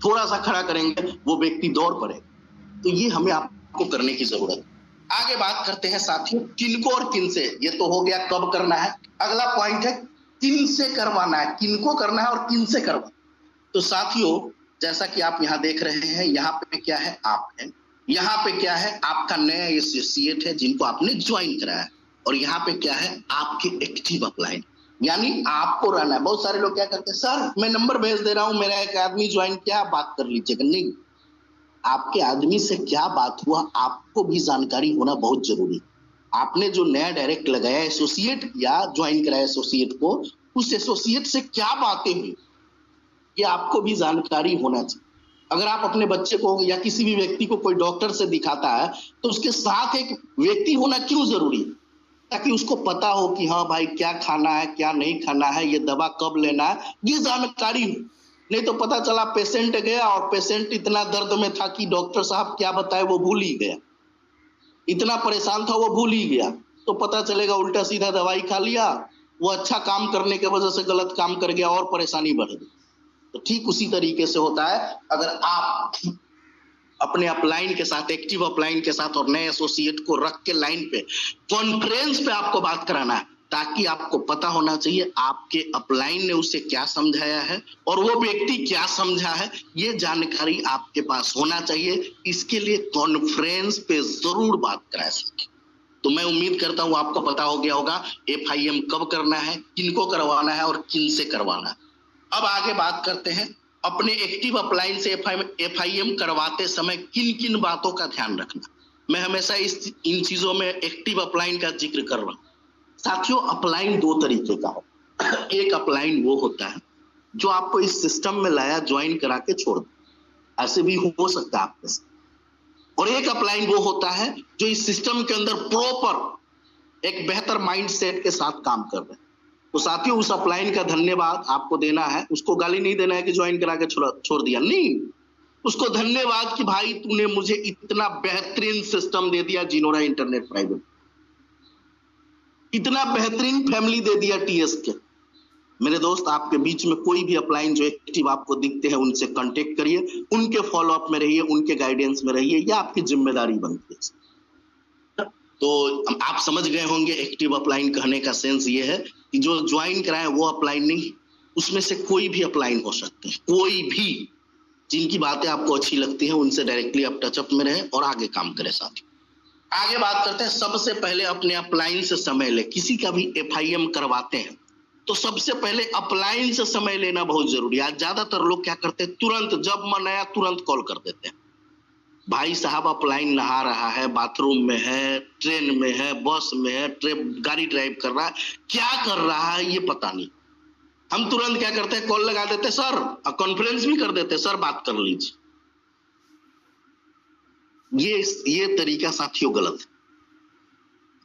थोड़ा सा खड़ा करेंगे, वो व्यक्ति दौड़ पड़ेगा। तो ये हमें आपको करने की जरूरत है। आगे बात करते हैं साथियों, किनको और किन से। ये तो हो गया कब करना है। अगला पॉइंट है किन से करवाना है, किनको करना है और किन से करवाना। तो साथियों जैसा कि आप यहाँ देख रहे हैं, यहाँ पे क्या है, आप है, यहाँ पे क्या है, आपका नया एसोसिएट है जिनको आपने ज्वाइन कराया है, और यहाँ पे क्या है, आपके एक्टिव अपलाइन, यानी आपको रहना है। बहुत सारे लोग क्या करते हैं, सर मैं नंबर भेज दे रहा हूं, मेरा एक आदमी ज्वाइन किया, बात कर लीजिएगा। नहीं, आपके आदमी से क्या बात हुआ आपको भी जानकारी होना बहुत जरूरी है। आपने जो नया डायरेक्ट लगाया एसोसिएट या ज्वाइन कराया एसोसिएट को, उस एसोसिएट से क्या बातें हुई ये आपको भी जानकारी होना चाहिए। अगर आप अपने बच्चे को या किसी भी व्यक्ति को कोई डॉक्टर से दिखाता है तो उसके साथ एक व्यक्ति होना क्यों जरूरी है, ताकि उसको पता हो कि हाँ भाई क्या खाना है क्या नहीं खाना है, ये दवा कब लेना है, ये जानकारी हो। नहीं तो पता चला पेशेंट गया और पेशेंट इतना दर्द में था कि डॉक्टर साहब क्या बताए वो भूल ही गया, इतना परेशान था वो भूल ही गया, तो पता चलेगा उल्टा सीधा दवाई खा लिया, वो अच्छा काम करने के वजह से गलत काम कर गया और परेशानी बढ़ गई। तो ठीक उसी तरीके से होता है, अगर आप अपने अपलाइन के साथ, एक्टिव अपलाइन के साथ और नए एसोसिएट को रख के लाइन पे कॉन्फ्रेंस पे आपको बात कराना है, ताकि आपको पता होना चाहिए आपके अपलाइन ने उसे क्या समझाया है और वो व्यक्ति क्या समझा है, ये जानकारी आपके पास होना चाहिए। इसके लिए कॉन्फ्रेंस पे जरूर बात करा सके। तो मैं उम्मीद करता हूं आपको पता हो गया होगा FIM कब करना है, किनको करवाना है और किन से करवाना है। अब आगे बात करते हैं, अपने एक्टिव अपलाइन से FIM करवाते समय किन किन बातों का ध्यान रखना। मैं हमेशा इन चीजों में एक्टिव अपलाइन का जिक्र कर रहा हूं। साथियों अपलाइन दो तरीके का हो, एक अपलाइन वो होता है जो आपको इस सिस्टम में लाया, ज्वाइन करा के छोड़ दे, ऐसे भी हो सकता है आपके साथ, और एक अपलाइन वो होता है जो इस सिस्टम के अंदर प्रॉपर एक बेहतर माइंडसेट के साथ काम कर रहे हैं। तो साथियों उस अपलाइन का धन्यवाद आपको देना है, उसको गाली नहीं देना है कि ज्वाइन करा के छोड़ दिया, नहीं, उसको धन्यवाद कि भाई तूने मुझे इतना बेहतरीन सिस्टम दे दिया, जिनोरा इंटरनेट प्राइवेट, इतना बेहतरीन फैमिली दे दिया TS के। मेरे दोस्त आपके बीच में कोई भी अपलाइन जो एक्टिव आपको दिखते हैं उनसे कांटेक्ट करिए, उनके फॉलोअप में रहिए, उनके गाइडेंस में रहिए, यह आपकी जिम्मेदारी बनती है। तो आप समझ गए होंगे एक्टिव अपलाइन कहने का सेंस ये है कि जो ज्वाइन कराए वो अपलाइन नहीं, उसमें से कोई भी अपलाइन हो सकते हैं, कोई भी, जिनकी बातें आपको अच्छी लगती हैं उनसे डायरेक्टली आप टचअप में रहे और आगे काम करें। साथ आगे बात करते हैं, सबसे पहले अपने अपलाइन से समय ले। किसी का भी FIM करवाते हैं तो सबसे पहले अपलाइन से समय लेना बहुत जरूरी है। आज ज्यादातर लोग क्या करते हैं, तुरंत जब मन आया तुरंत कॉल कर देते हैं, भाई साहब अपलाइन नहा रहा है, बाथरूम में है, ट्रेन में है, बस में है, गाड़ी ड्राइव कर रहा है, क्या कर रहा है ये पता नहीं, हम तुरंत क्या करते हैं, कॉल लगा देते सर, कॉन्फ्रेंस भी कर देते सर बात कर लीजिए। ये तरीका साथियों गलत है।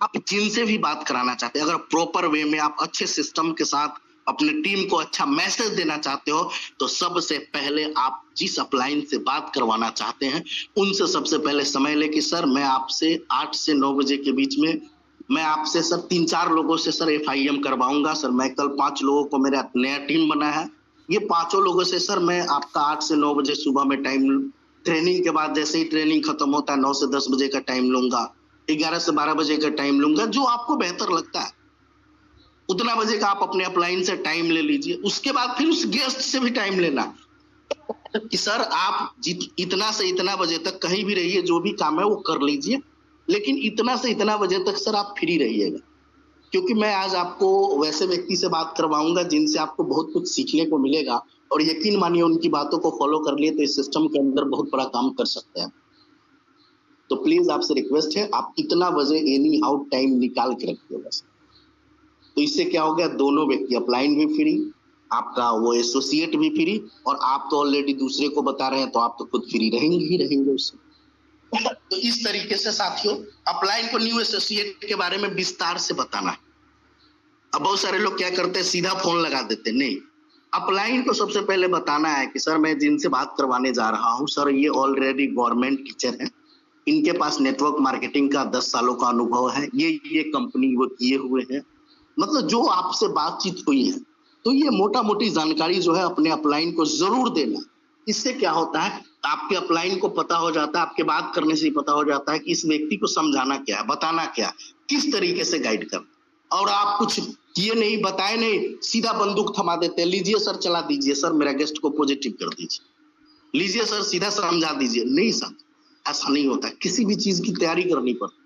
आप जिनसे भी बात कराना चाहते हैं, अगर प्रॉपर वे में आप अच्छे सिस्टम के साथ अपने टीम को अच्छा मैसेज देना चाहते हो, तो सबसे पहले आप जिस अपलाइन से बात करवाना चाहते हैं उनसे सबसे पहले समय ले कि सर मैं आपसे 8 से 9 बजे के बीच में मैं आपसे सर 3-4 लोगों से सर FIM करवाऊंगा। सर मैं कल 5 लोगों को, मेरा नया टीम बना है, ये 5 लोगों से सर मैं आपका 8 से 9 बजे सुबह में टाइम, ट्रेनिंग के बाद जैसे ही ट्रेनिंग खत्म होता है 9 से 10 बजे का टाइम लूंगा, 11 से 12 बजे का टाइम लूंगा, जो आपको बेहतर लगता है उतना बजे का आप अपने अपलाइन से टाइम ले लीजिए। उसके बाद फिर उस गेस्ट से भी टाइम लेना कि सर आप इतना से इतना बजे तक कहीं भी रहिए, जो भी काम है वो कर लीजिए, लेकिन इतना से इतना बजे तक सर आप फ्री रहिएगा। क्योंकि मैं आज आपको वैसे व्यक्ति से बात करवाऊंगा जिनसे आपको बहुत कुछ सीखने को मिलेगा, और यकीन मानिए उनकी बातों को फॉलो कर लिए तो इस सिस्टम के अंदर बहुत बड़ा काम कर सकते हैं। तो प्लीज आपसे रिक्वेस्ट है, आप इतना बजे एनी हाउ टाइम निकाल के रखिए बस। तो इससे क्या हो गया, दोनों व्यक्ति, अपलाइन भी फ्री, आपका वो एसोसिएट भी फ्री, और आप तो ऑलरेडी दूसरे को बता रहे हैं तो आप तो खुद फ्री रहेंगे ही रहेंगे उससे। तो इस तरीके से साथियों अपलाइन को न्यू एसोसिएट के बारे में विस्तार से बताना है। अब बहुत सारे लोग क्या करते हैं, सीधा फोन लगा देते, नहीं, अपलाइन को सबसे पहले बताना है कि सर मैं जिनसे बात करवाने जा रहा हूं सर ये ऑलरेडी गवर्नमेंट टीचर है, इनके पास नेटवर्क मार्केटिंग का 10 सालों का अनुभव है, ये कंपनी वो किए हुए हैं, मतलब जो आपसे बातचीत हुई है, तो ये मोटा मोटी जानकारी जो है अपने अपलाइन को जरूर देना। इससे क्या होता है, आपके अपलाइन को पता हो जाता है, आपके बात करने से ही पता हो जाता है कि इस व्यक्ति को समझाना क्या है, बताना क्या, किस तरीके से गाइड करना। और आप कुछ किए नहीं, बताए नहीं, सीधा बंदूक थमा देते हैं, लीजिए सर चला दीजिए, सर मेरा गेस्ट को पॉजिटिव कर दीजिए, लीजिए सर सीधा समझा दीजिए। नहीं सर, ऐसा नहीं होता। किसी भी चीज की तैयारी करनी पड़ती।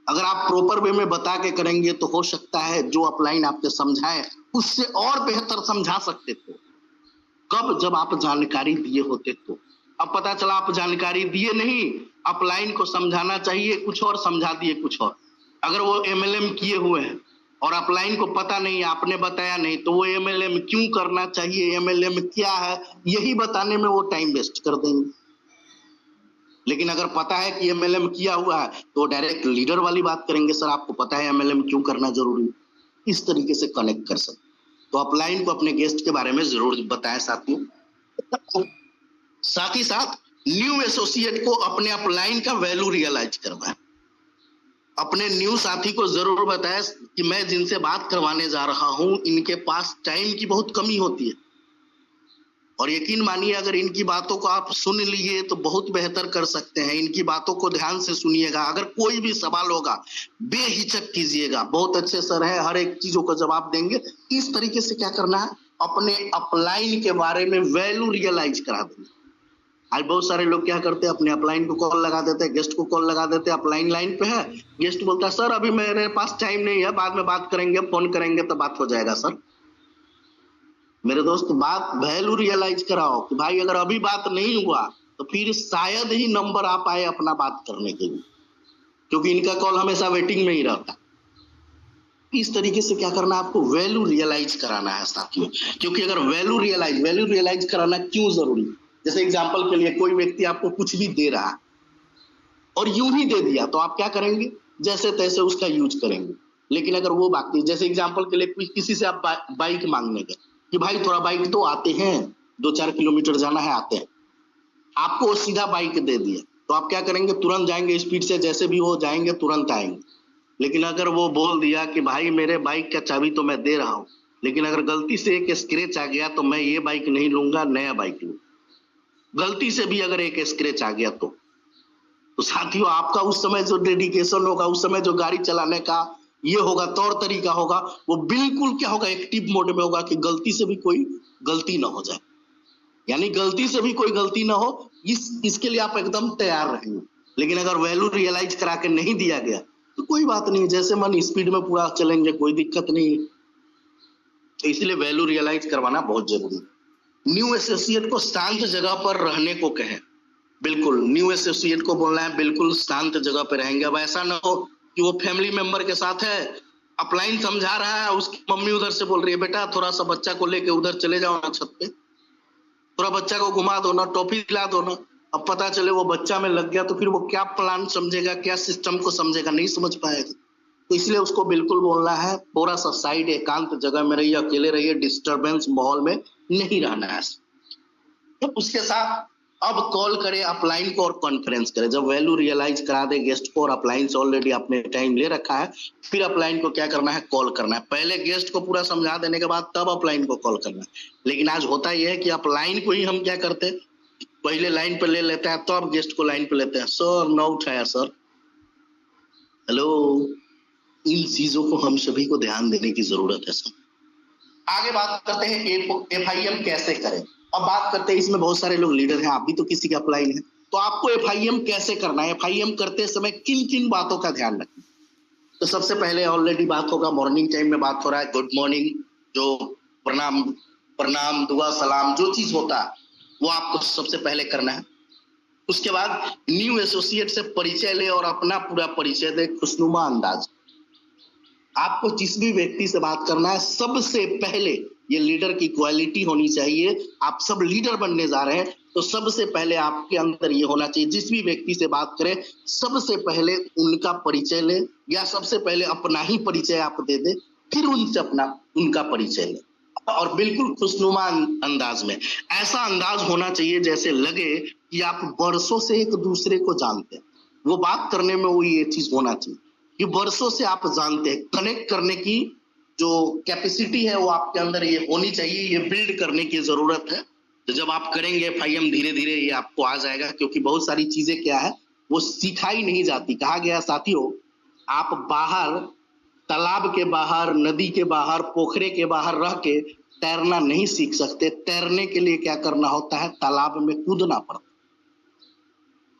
अगर आप प्रॉपर वे में बता के करेंगे तो हो सकता है जो अपलाइन आपके समझाए उससे और बेहतर समझा सकते थे। कब? जब आप जानकारी दिए होते तो। अब पता चला आप जानकारी दिए नहीं, अपलाइन को समझाना चाहिए कुछ और, समझा दिए कुछ और। अगर वो एमएलएम किए हुए हैं और अपलाइन को पता नहीं, आपने बताया नहीं, तो वो एमएलएम क्यों करना चाहिए, एमएलएम क्या है, यही बताने में वो टाइम वेस्ट कर देंगे। लेकिन अगर पता है कि एमएलएम किया हुआ है तो डायरेक्ट लीडर वाली बात करेंगे, सर आपको पता है एमएलएम क्यों करना जरूरी है। इस तरीके से कनेक्ट कर सकते। तो अपलाइन को अपने गेस्ट के बारे में जरूर बताएं साथियों। साथ ही साथ न्यू एसोसिएट को अपने अपलाइन का वैल्यू रियलाइज करवाएं। अपने न्यू साथी को जरूर बताएं कि मैं जिनसे बात करवाने जा रहा हूं इनके पास टाइम की बहुत कमी होती है, और यकीन मानिए अगर इनकी बातों को आप सुन लिए तो बहुत बेहतर कर सकते हैं। इनकी बातों को ध्यान से सुनिएगा। अगर कोई भी सवाल होगा बेहिचक कीजिएगा, बहुत अच्छे सर है, हर एक चीजों का जवाब देंगे। इस तरीके से क्या करना है, अपने अपलाइन के बारे में वैल्यू रियलाइज करा देंगे। आज बहुत सारे लोग क्या करते हैं, अपने अपलाइन को कॉल लगा देते हैं, गेस्ट को कॉल लगा देते हैं, अपलाइन लाइन पे है, गेस्ट बोलता है सर अभी मेरे पास टाइम नहीं है, बाद में बात करेंगे, फोन करेंगे तो बात हो जाएगा। सर मेरे दोस्त, बात वैल्यू रियलाइज कराओ कि भाई अगर अभी बात नहीं हुआ तो फिर शायद ही नंबर आ पाए अपना बात करने के लिए, क्योंकि इनका कॉल हमेशा वेटिंग में ही रहता। इस तरीके से क्या करना है, आपको वैल्यू रियलाइज कराना है साथियों। क्योंकि अगर वैल्यू रियलाइज कराना क्यों जरूरी है, जैसे एग्जांपल के लिए कोई व्यक्ति आपको कुछ भी दे रहा है और यूं ही दे दिया तो आप क्या करेंगे, जैसे तैसे उसका यूज करेंगे। लेकिन अगर वो बात, जैसे एग्जांपल के लिए किसी से आप बाइक मांगने गए कि भाई थोड़ा बाइक तो आते हैं, 2-4 किलोमीटर जाना है, आते हैं, आपको सीधा बाइक दे दिया तो आप क्या करेंगे, तुरंत जाएंगे स्पीड से, जैसे भी वो जाएंगे तुरंत आएंगे। लेकिन अगर वो बोल दिया कि भाई मेरे बाइक का चाबी तो मैं दे रहा हूं, लेकिन अगर गलती से एक स्क्रैच आ गया तो मैं ये बाइक नहीं लूंगा, नया बाइक लूंगा, गलती से भी अगर एक स्क्रैच आ गया तो साथियों आपका उस समय जो डेडिकेशन होगा, उस समय जो गाड़ी चलाने का ये होगा, तौर तरीका होगा, वो बिल्कुल क्या होगा, एक्टिव मोड में होगा कि गलती से भी कोई गलती ना हो जाए। यानी गलती से भी कोई गलती ना हो, इसके लिए आप एकदम तैयार रहेंगे। लेकिन अगर वैल्यू रियलाइज करा के नहीं दिया गया तो कोई बात नहीं, जैसे मन स्पीड में पूरा चलेंगे, कोई दिक्कत नहीं। तो इसलिए वैल्यू रियलाइज करवाना बहुत जरूरी है। न्यू एसोसिएट को शांत जगह पर रहने को कहें। बिल्कुल न्यू एसोसिएट को बोलना है बिल्कुल शांत जगह पर रहेंगे। अब ऐसा ना हो कि वो फैमिली मेंबर के साथ है, अपलाइन समझा रहा है, उसकी मम्मी उधर से बोल रही है बेटा थोड़ा सा बच्चा को लेके उधर चले जाओ ना, छत पे थोड़ा बच्चा को घुमा दो ना, टॉफी दिला दो ना। अब पता चले वो बच्चा में लग गया तो फिर वो क्या प्लान समझेगा, क्या सिस्टम को समझेगा, नहीं समझ पाएगा। तो इसलिए उसको बिल्कुल बोलना है थोड़ा सा साइड एकांत जगह में रहिए, अकेले रहिए, डिस्टर्बेंस माहौल में नहीं रहना है। तो उसके साथ अब कॉल करे अपलाइन को और कॉन्फ्रेंस करे। जब वैल्यू रियलाइज करा दे गेस्ट को और अपलाइन से ऑलरेडी आपने टाइम ले रखा है, फिर अपलाइन को क्या करना है, कॉल करना है। पहले गेस्ट को पूरा समझा देने के बाद तब अपलाइन को कॉल करना है। लेकिन आज होता यह है कि अपलाइन को ही हम क्या करते हैं, पहले लाइन पे ले लेते हैं, तो अब गेस्ट को लाइन पे लेते हैं। सर न उठाया सर, हेलो। इन चीजों को हम सभी को ध्यान देने की जरूरत है सर। आगे बात करते हैं FIM कैसे करें। अब बात करते हैं, इसमें बहुत सारे लोग लीडर हैं, आप भी तो किसी का अपलाइन है, तो आपको FIM कैसे करना है, FIM करते समय किन किन बातों का ध्यान रखना। तो सबसे पहले ऑलरेडी बात होगा, मॉर्निंग टाइम में बात हो रहा है, गुड मॉर्निंग, जो प्रणाम दुआ सलाम जो चीज होता है वो आपको सबसे पहले करना है। उसके बाद न्यू एसोसिएट से परिचय ले और अपना पूरा परिचय दे, खुशनुमा अंदाज। आपको जिस भी व्यक्ति से बात करना है सबसे पहले ये लीडर की क्वालिटी होनी चाहिए। आप सब लीडर बनने जा रहे हैं तो सबसे पहले आपके अंदर ये होना चाहिए, जिस भी व्यक्ति से बात करें सबसे पहले उनका परिचय ले, या सबसे पहले अपना ही परिचय आप दे दे, फिर उनसे उनका परिचय ले, और बिल्कुल खुशनुमा अंदाज में। ऐसा अंदाज होना चाहिए जैसे लगे कि आप बरसों से एक दूसरे को जानते हैं। वो बात करने में वो ये चीज होना चाहिए कि बरसों से आप जानते हैं। कनेक्ट करने की जो कैपेसिटी है वो आपके अंदर ये होनी चाहिए, ये बिल्ड करने की जरूरत है। तो जब आप करेंगे FIM धीरे धीरे ये आपको आ जाएगा, क्योंकि बहुत सारी चीजें क्या है वो सिखाई नहीं जाती। कहा गया साथियों, आप बाहर तालाब के बाहर, नदी के बाहर, पोखरे के बाहर रह के तैरना नहीं सीख सकते। तैरने के लिए क्या करना होता है, तालाब में कूदना पड़ता है,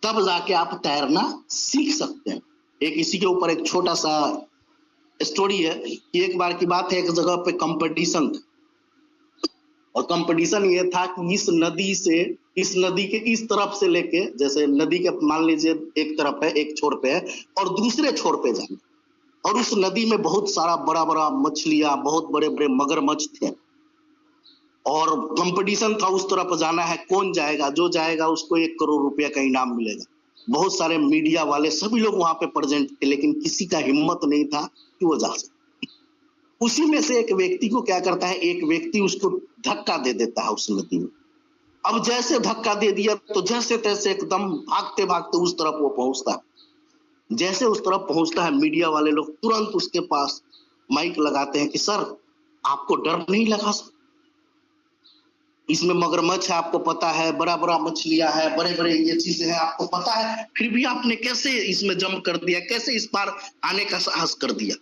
तब जाके आप तैरना सीख सकते हैं। एक इसी के ऊपर एक छोटा सा स्टोरी है कि एक बार की बात है, एक जगह पे कंपटीशन था, और कंपटीशन ये था कि इस नदी के इस तरफ से लेके, जैसे नदी के मान लीजिए एक तरफ है, एक छोर पे है, और दूसरे छोर पे जाना, और उस नदी में बहुत सारा बड़ा बड़ा मछलियां, बहुत बड़े बड़े मगरमच्छ थे, और कंपटीशन था उस तरफ जाना है, कौन जाएगा, जो जाएगा उसको 1 करोड़ रुपया का इनाम मिलेगा। बहुत सारे मीडिया वाले सभी लोग वहां पे प्रेजेंट थे, लेकिन किसी का हिम्मत नहीं था कि वो जा सके। उसी में से एक व्यक्ति को क्या करता है, एक व्यक्ति उसको धक्का दे देता है उस नदी में। अब जैसे धक्का दे दिया तो जैसे तैसे एकदम भागते भागते उस तरफ वो पहुंचता है। जैसे उस तरफ पहुंचता है, मीडिया वाले लोग तुरंत उसके पास माइक लगाते हैं कि सर आपको डर नहीं लगा, सर इसमें मगरमच्छ है, आपको पता है, बड़ा बड़ा मछलियां है, बड़े बड़े ये चीजें हैं, आपको पता है, फिर भी आपने कैसे इसमें जंप कर दिया, कैसे इस पार आने का साहस कर दिया?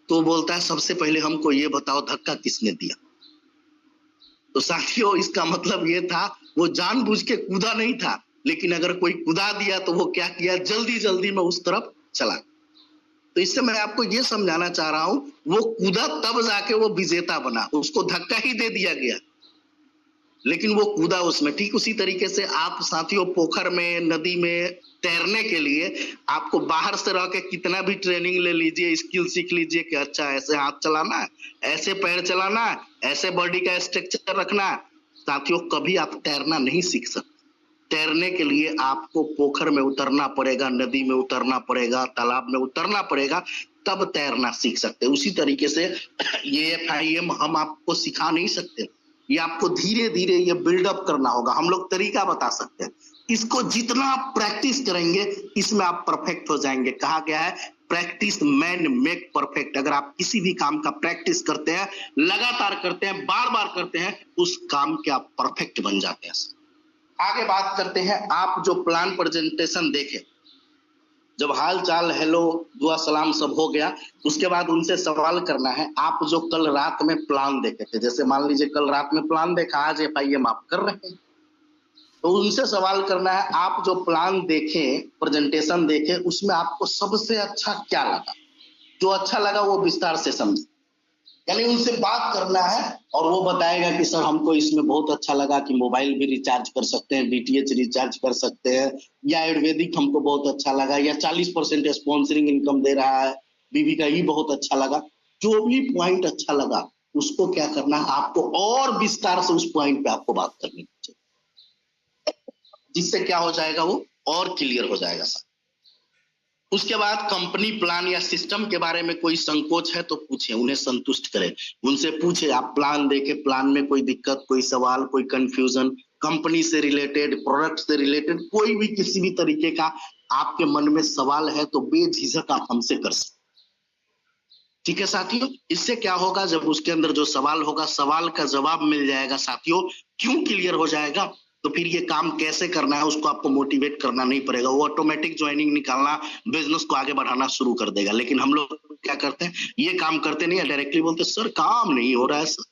तो बोलता है सबसे पहले हमको ये बताओ धक्का किसने दिया। तो साथियों इसका मतलब ये था, वो जानबूझ के कूदा नहीं था, लेकिन अगर कोई कूदा दिया तो वो क्या किया, जल्दी जल्दी में उस तरफ चला। तो इससे मैं आपको ये समझाना चाह रहा हूं, वो कूदा तब जाके वो विजेता बना, उसको धक्का ही दे दिया गया लेकिन वो कूदा उसमें। ठीक उसी तरीके से आप साथियों पोखर में, नदी में तैरने के लिए आपको बाहर से रह के कितना भी ट्रेनिंग ले लीजिए, स्किल सीख लीजिए कि अच्छा ऐसे हाथ चलाना है, ऐसे पैर चलाना है, ऐसे बॉडी का स्ट्रक्चर रखना है, साथियों कभी आप तैरना नहीं सीख सकते। तैरने के लिए आपको पोखर में उतरना पड़ेगा, नदी में उतरना पड़ेगा, तालाब में उतरना पड़ेगा, तब तैरना सीख सकते। उसी तरीके से ये FIM हम आपको सिखा नहीं सकते, ये आपको धीरे धीरे ये बिल्डअप करना होगा। हम लोग तरीका बता सकते हैं, इसको जितना आप प्रैक्टिस करेंगे इसमें आप परफेक्ट हो जाएंगे। कहा गया है प्रैक्टिस मैन मेक परफेक्ट। अगर आप किसी भी काम का प्रैक्टिस करते हैं, लगातार करते हैं, बार बार करते हैं, उस काम के आप परफेक्ट बन जाते हैं। आगे बात करते हैं, आप जो प्लान प्रेजेंटेशन देखे, जब हाल चाल हेलो दुआ सलाम सब हो गया, उसके बाद उनसे सवाल करना है, आप जो कल रात में प्लान देखे थे, जैसे मान लीजिए कल रात में प्लान देखा, आज FIM आप कर रहे हैं, तो उनसे सवाल करना है आप जो प्लान देखे, प्रेजेंटेशन देखे, उसमें आपको सबसे अच्छा क्या लगा, जो अच्छा लगा वो विस्तार से समझे। यानी उनसे बात करना है और वो बताएगा कि सर हमको इसमें बहुत अच्छा लगा कि मोबाइल भी रिचार्ज कर सकते हैं, DTH रिचार्ज कर सकते हैं, या आयुर्वेदिक हमको बहुत अच्छा लगा, या 40% स्पॉन्सरिंग इनकम दे रहा है, बीवी का ये बहुत अच्छा लगा। जो भी पॉइंट अच्छा लगा उसको क्या करना है, आपको और विस्तार से उस पॉइंट पे आपको बात करनी चाहिए, जिससे क्या हो जाएगा, वो और क्लियर हो जाएगा सर। उसके बाद कंपनी प्लान या सिस्टम के बारे में कोई संकोच है तो पूछे, उन्हें संतुष्ट करें। उनसे पूछे आप प्लान देखे, प्लान में कोई दिक्कत, कोई सवाल, कोई कंफ्यूजन, कंपनी से रिलेटेड, प्रोडक्ट से रिलेटेड, कोई भी किसी भी तरीके का आपके मन में सवाल है तो बेझिझक आप हमसे कर सकते। ठीक है साथियों, इससे क्या होगा, जब उसके अंदर जो सवाल होगा, सवाल का जवाब मिल जाएगा साथियों, क्यों क्लियर हो जाएगा, तो फिर ये काम कैसे करना है उसको आपको मोटिवेट करना नहीं पड़ेगा, वो ऑटोमेटिक ज्वाइनिंग निकालना, बिजनेस को आगे बढ़ाना शुरू कर देगा। लेकिन हम लोग क्या करते हैं, ये काम करते नहीं है, डायरेक्टली बोलते सर काम नहीं हो रहा है सर।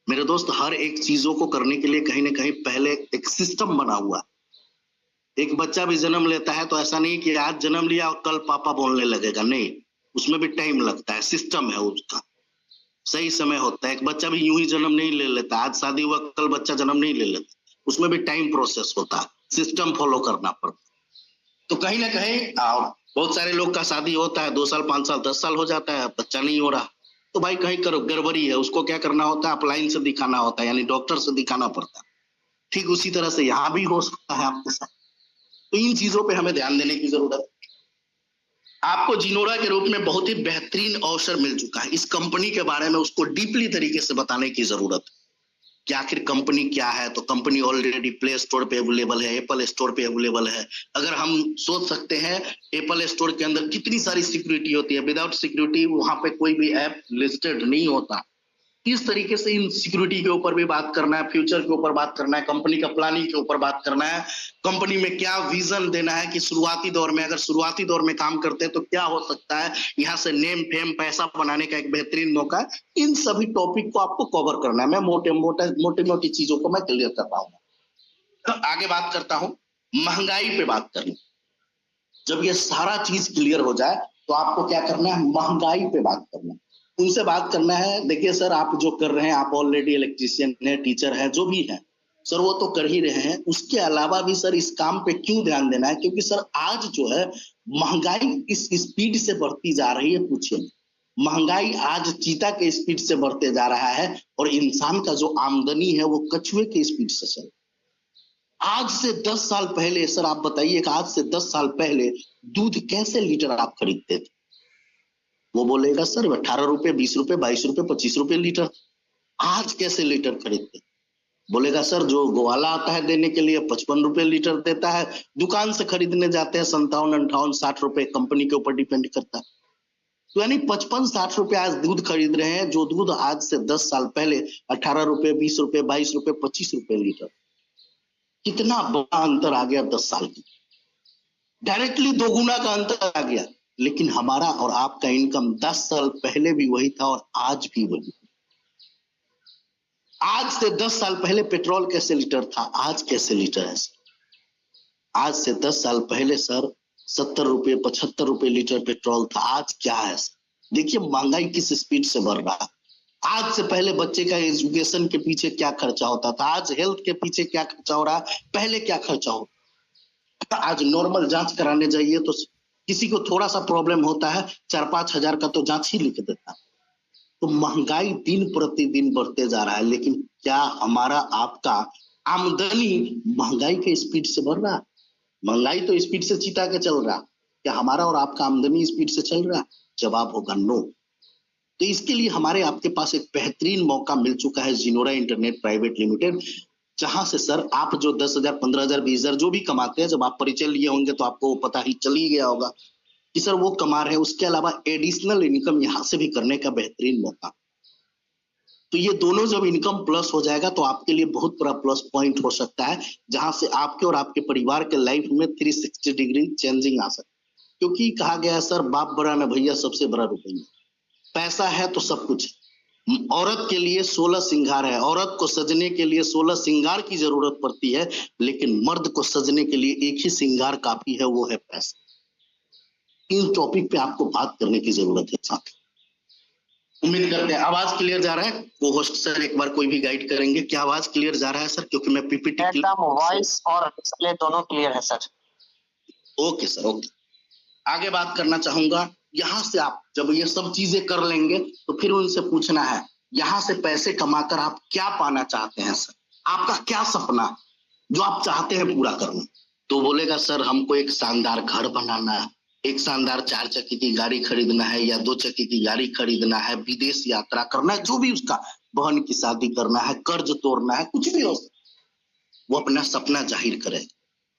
मेरे दोस्त, हर एक चीजों को करने के लिए कहीं ना कहीं पहले एक सिस्टम बना हुआ। एक बच्चा भी जन्म लेता है तो ऐसा नहीं कि आज जन्म लिया और कल पापा बोलने लगेगा, नहीं, उसमें भी टाइम लगता है, सिस्टम है उसका, सही समय होता है। एक बच्चा भी यूं ही जन्म नहीं ले लेता, आज शादी हुआ कल बच्चा जन्म नहीं ले लेता, उसमें भी टाइम प्रोसेस होता है, सिस्टम फॉलो करना पड़ता है। तो कहीं ना कहीं बहुत सारे लोग का शादी होता है 2 साल 5 साल 10 साल हो जाता है, बच्चा नहीं हो रहा, तो भाई कहीं गड़बड़ी है, उसको क्या करना होता है, अपलाइन से दिखाना होता है, यानी डॉक्टर से दिखाना पड़ता है। ठीक उसी तरह से यहाँ भी हो सकता है आपके साथ। तो इन चीजों पे हमें ध्यान देने की जरूरत है। आपको जिनोरा के रूप में बहुत ही बेहतरीन अवसर मिल चुका है, इस कंपनी के बारे में उसको डीपली तरीके से बताने की जरूरत है कि आखिर कंपनी क्या है। तो कंपनी ऑलरेडी प्ले स्टोर पे अवेलेबल है, एप्पल स्टोर पे अवेलेबल है। अगर हम सोच सकते हैं एप्पल स्टोर के अंदर कितनी सारी सिक्योरिटी होती है, विदाउट सिक्योरिटी वहां पे कोई भी ऐप लिस्टेड नहीं होता। इस तरीके से इन सिक्योरिटी के ऊपर भी बात करना है, फ्यूचर के ऊपर बात करना है, कंपनी का प्लानिंग के ऊपर बात करना है, कंपनी में क्या विजन देना है कि शुरुआती दौर में, अगर शुरुआती दौर में काम करते हैं तो क्या हो सकता है, यहाँ से नेम फेम पैसा बनाने का एक बेहतरीन मौका है। इन सभी टॉपिक को आपको कवर करना है। मैं मोटी चीजों को मैं क्लियर कर पाऊंगा। तो आगे बात करता हूं, महंगाई पे बात करनी। जब ये सारा चीज क्लियर हो जाए तो आपको क्या करना है, महंगाई पे बात करना है, उनसे बात करना है। देखिए सर, आप जो कर रहे हैं, आप ऑलरेडी इलेक्ट्रीशियन है, टीचर है, जो भी है सर, वो तो कर ही रहे हैं। उसके अलावा भी सर इस काम पे क्यों ध्यान देना है, क्योंकि सर आज जो है महंगाई इस स्पीड से बढ़ती जा रही है, पूछिए। महंगाई आज चीता के स्पीड से बढ़ते जा रहा है और इंसान का जो आमदनी है वो कछुए के स्पीड से चल। आज से 10 साल पहले सर आप बताइए कि आज से 10 साल पहले दूध कैसे लीटर आप खरीदते थे? वो बोलेगा सर 18 रुपए, 20 रुपए, 22 रुपए, 25 रुपए लीटर। आज कैसे लीटर खरीदते? बोलेगा सर जो ग्वाला आता है देने के लिए 55 रुपए लीटर देता है, दुकान से खरीदने जाते हैं 57, 58, 60 रुपए, कंपनी के ऊपर डिपेंड करता है। तो यानी 55-60 रुपए आज दूध खरीद रहे हैं, जो दूध आज से 10 साल पहले 18 रुपए, 20 रुपए, 22 रुपए, 25 रुपए लीटर। कितना बड़ा अंतर आ गया 10 साल की, डायरेक्टली 2 गुना का अंतर आ गया। लेकिन हमारा और आपका इनकम 10 साल पहले भी वही था और आज भी वही। आज से 10 साल पहले पेट्रोल कैसे लीटर था, आज कैसे लीटर है? आज से 10 साल पहले सर 70 रुपए, 75 रुपए लीटर पेट्रोल था, आज क्या है? देखिए महंगाई किस स्पीड से बढ़ रहा है। आज से पहले बच्चे का एजुकेशन के पीछे क्या खर्चा होता था, आज हेल्थ के पीछे क्या खर्चा हो रहा है, पहले क्या खर्चा होता। आज नॉर्मल जांच कराने जाइए तो किसी को थोड़ा सा प्रॉब्लम होता है, 4-5 हजार का तो जांच ही लिख देता है। तो महंगाई दिन प्रतिदिन बढ़ते जा रहा है, लेकिन क्या हमारा आपका आमदनी महंगाई के स्पीड से बढ़ रहा है? महंगाई तो स्पीड से चीता के चल रहा है, क्या हमारा और आपका आमदनी स्पीड से चल रहा है? जवाब होगा नो। तो इसके लिए हमारे आपके पास एक बेहतरीन मौका मिल चुका है, जिनोरा इंटरनेट प्राइवेट लिमिटेड, जहां से सर आप जो 10,000, 15,000, 20,000 जो भी कमाते हैं, जब आप परिचय लिए होंगे तो आपको पता ही चल ही गया होगा कि सर वो कमा रहे हैं। उसके अलावा एडिशनल इनकम यहाँ से भी करने का बेहतरीन मौका। तो ये दोनों जब इनकम प्लस हो जाएगा तो आपके लिए बहुत बड़ा प्लस पॉइंट हो सकता है, जहां से आपके और आपके परिवार के लाइफ में 360 डिग्री चेंजिंग आ सकती है। क्योंकि कहा गया है सर, बाप बड़ा न भैया, सबसे बड़ा रुपया। पैसा है तो सब कुछ है। औरत के लिए 16 श्रृंगार है, औरत को सजने के लिए 16 श्रृंगार की जरूरत पड़ती है, लेकिन मर्द को सजने के लिए एक ही श्रृंगार काफी है, वो है पैसा। इन टॉपिक पे आपको बात करने की जरूरत है साथ। उम्मीद करते हैं आवाज क्लियर जा रहा है। को होस्ट सर एक बार कोई भी गाइड करेंगे, क्या आवाज क्लियर जा रहा है सर? क्योंकि मैं पीपीटी एकदम वॉइस और डिस्प्ले दोनों क्लियर है सर। Okay sir, okay. आगे बात करना चाहूंगा, यहाँ से आप जब ये सब चीजें कर लेंगे तो फिर उनसे पूछना है, यहाँ से पैसे कमाकर आप क्या पाना चाहते हैं सर? आपका क्या सपना जो आप चाहते हैं पूरा करना? तो बोलेगा सर हमको एक शानदार घर बनाना है, एक शानदार 4 चक्की की गाड़ी खरीदना है या 2 चक्की की गाड़ी खरीदना है, विदेश यात्रा करना है, जो भी उसका, बहन की शादी करना है, कर्ज तोड़ना है, कुछ भी हो, वो अपना सपना जाहिर करे।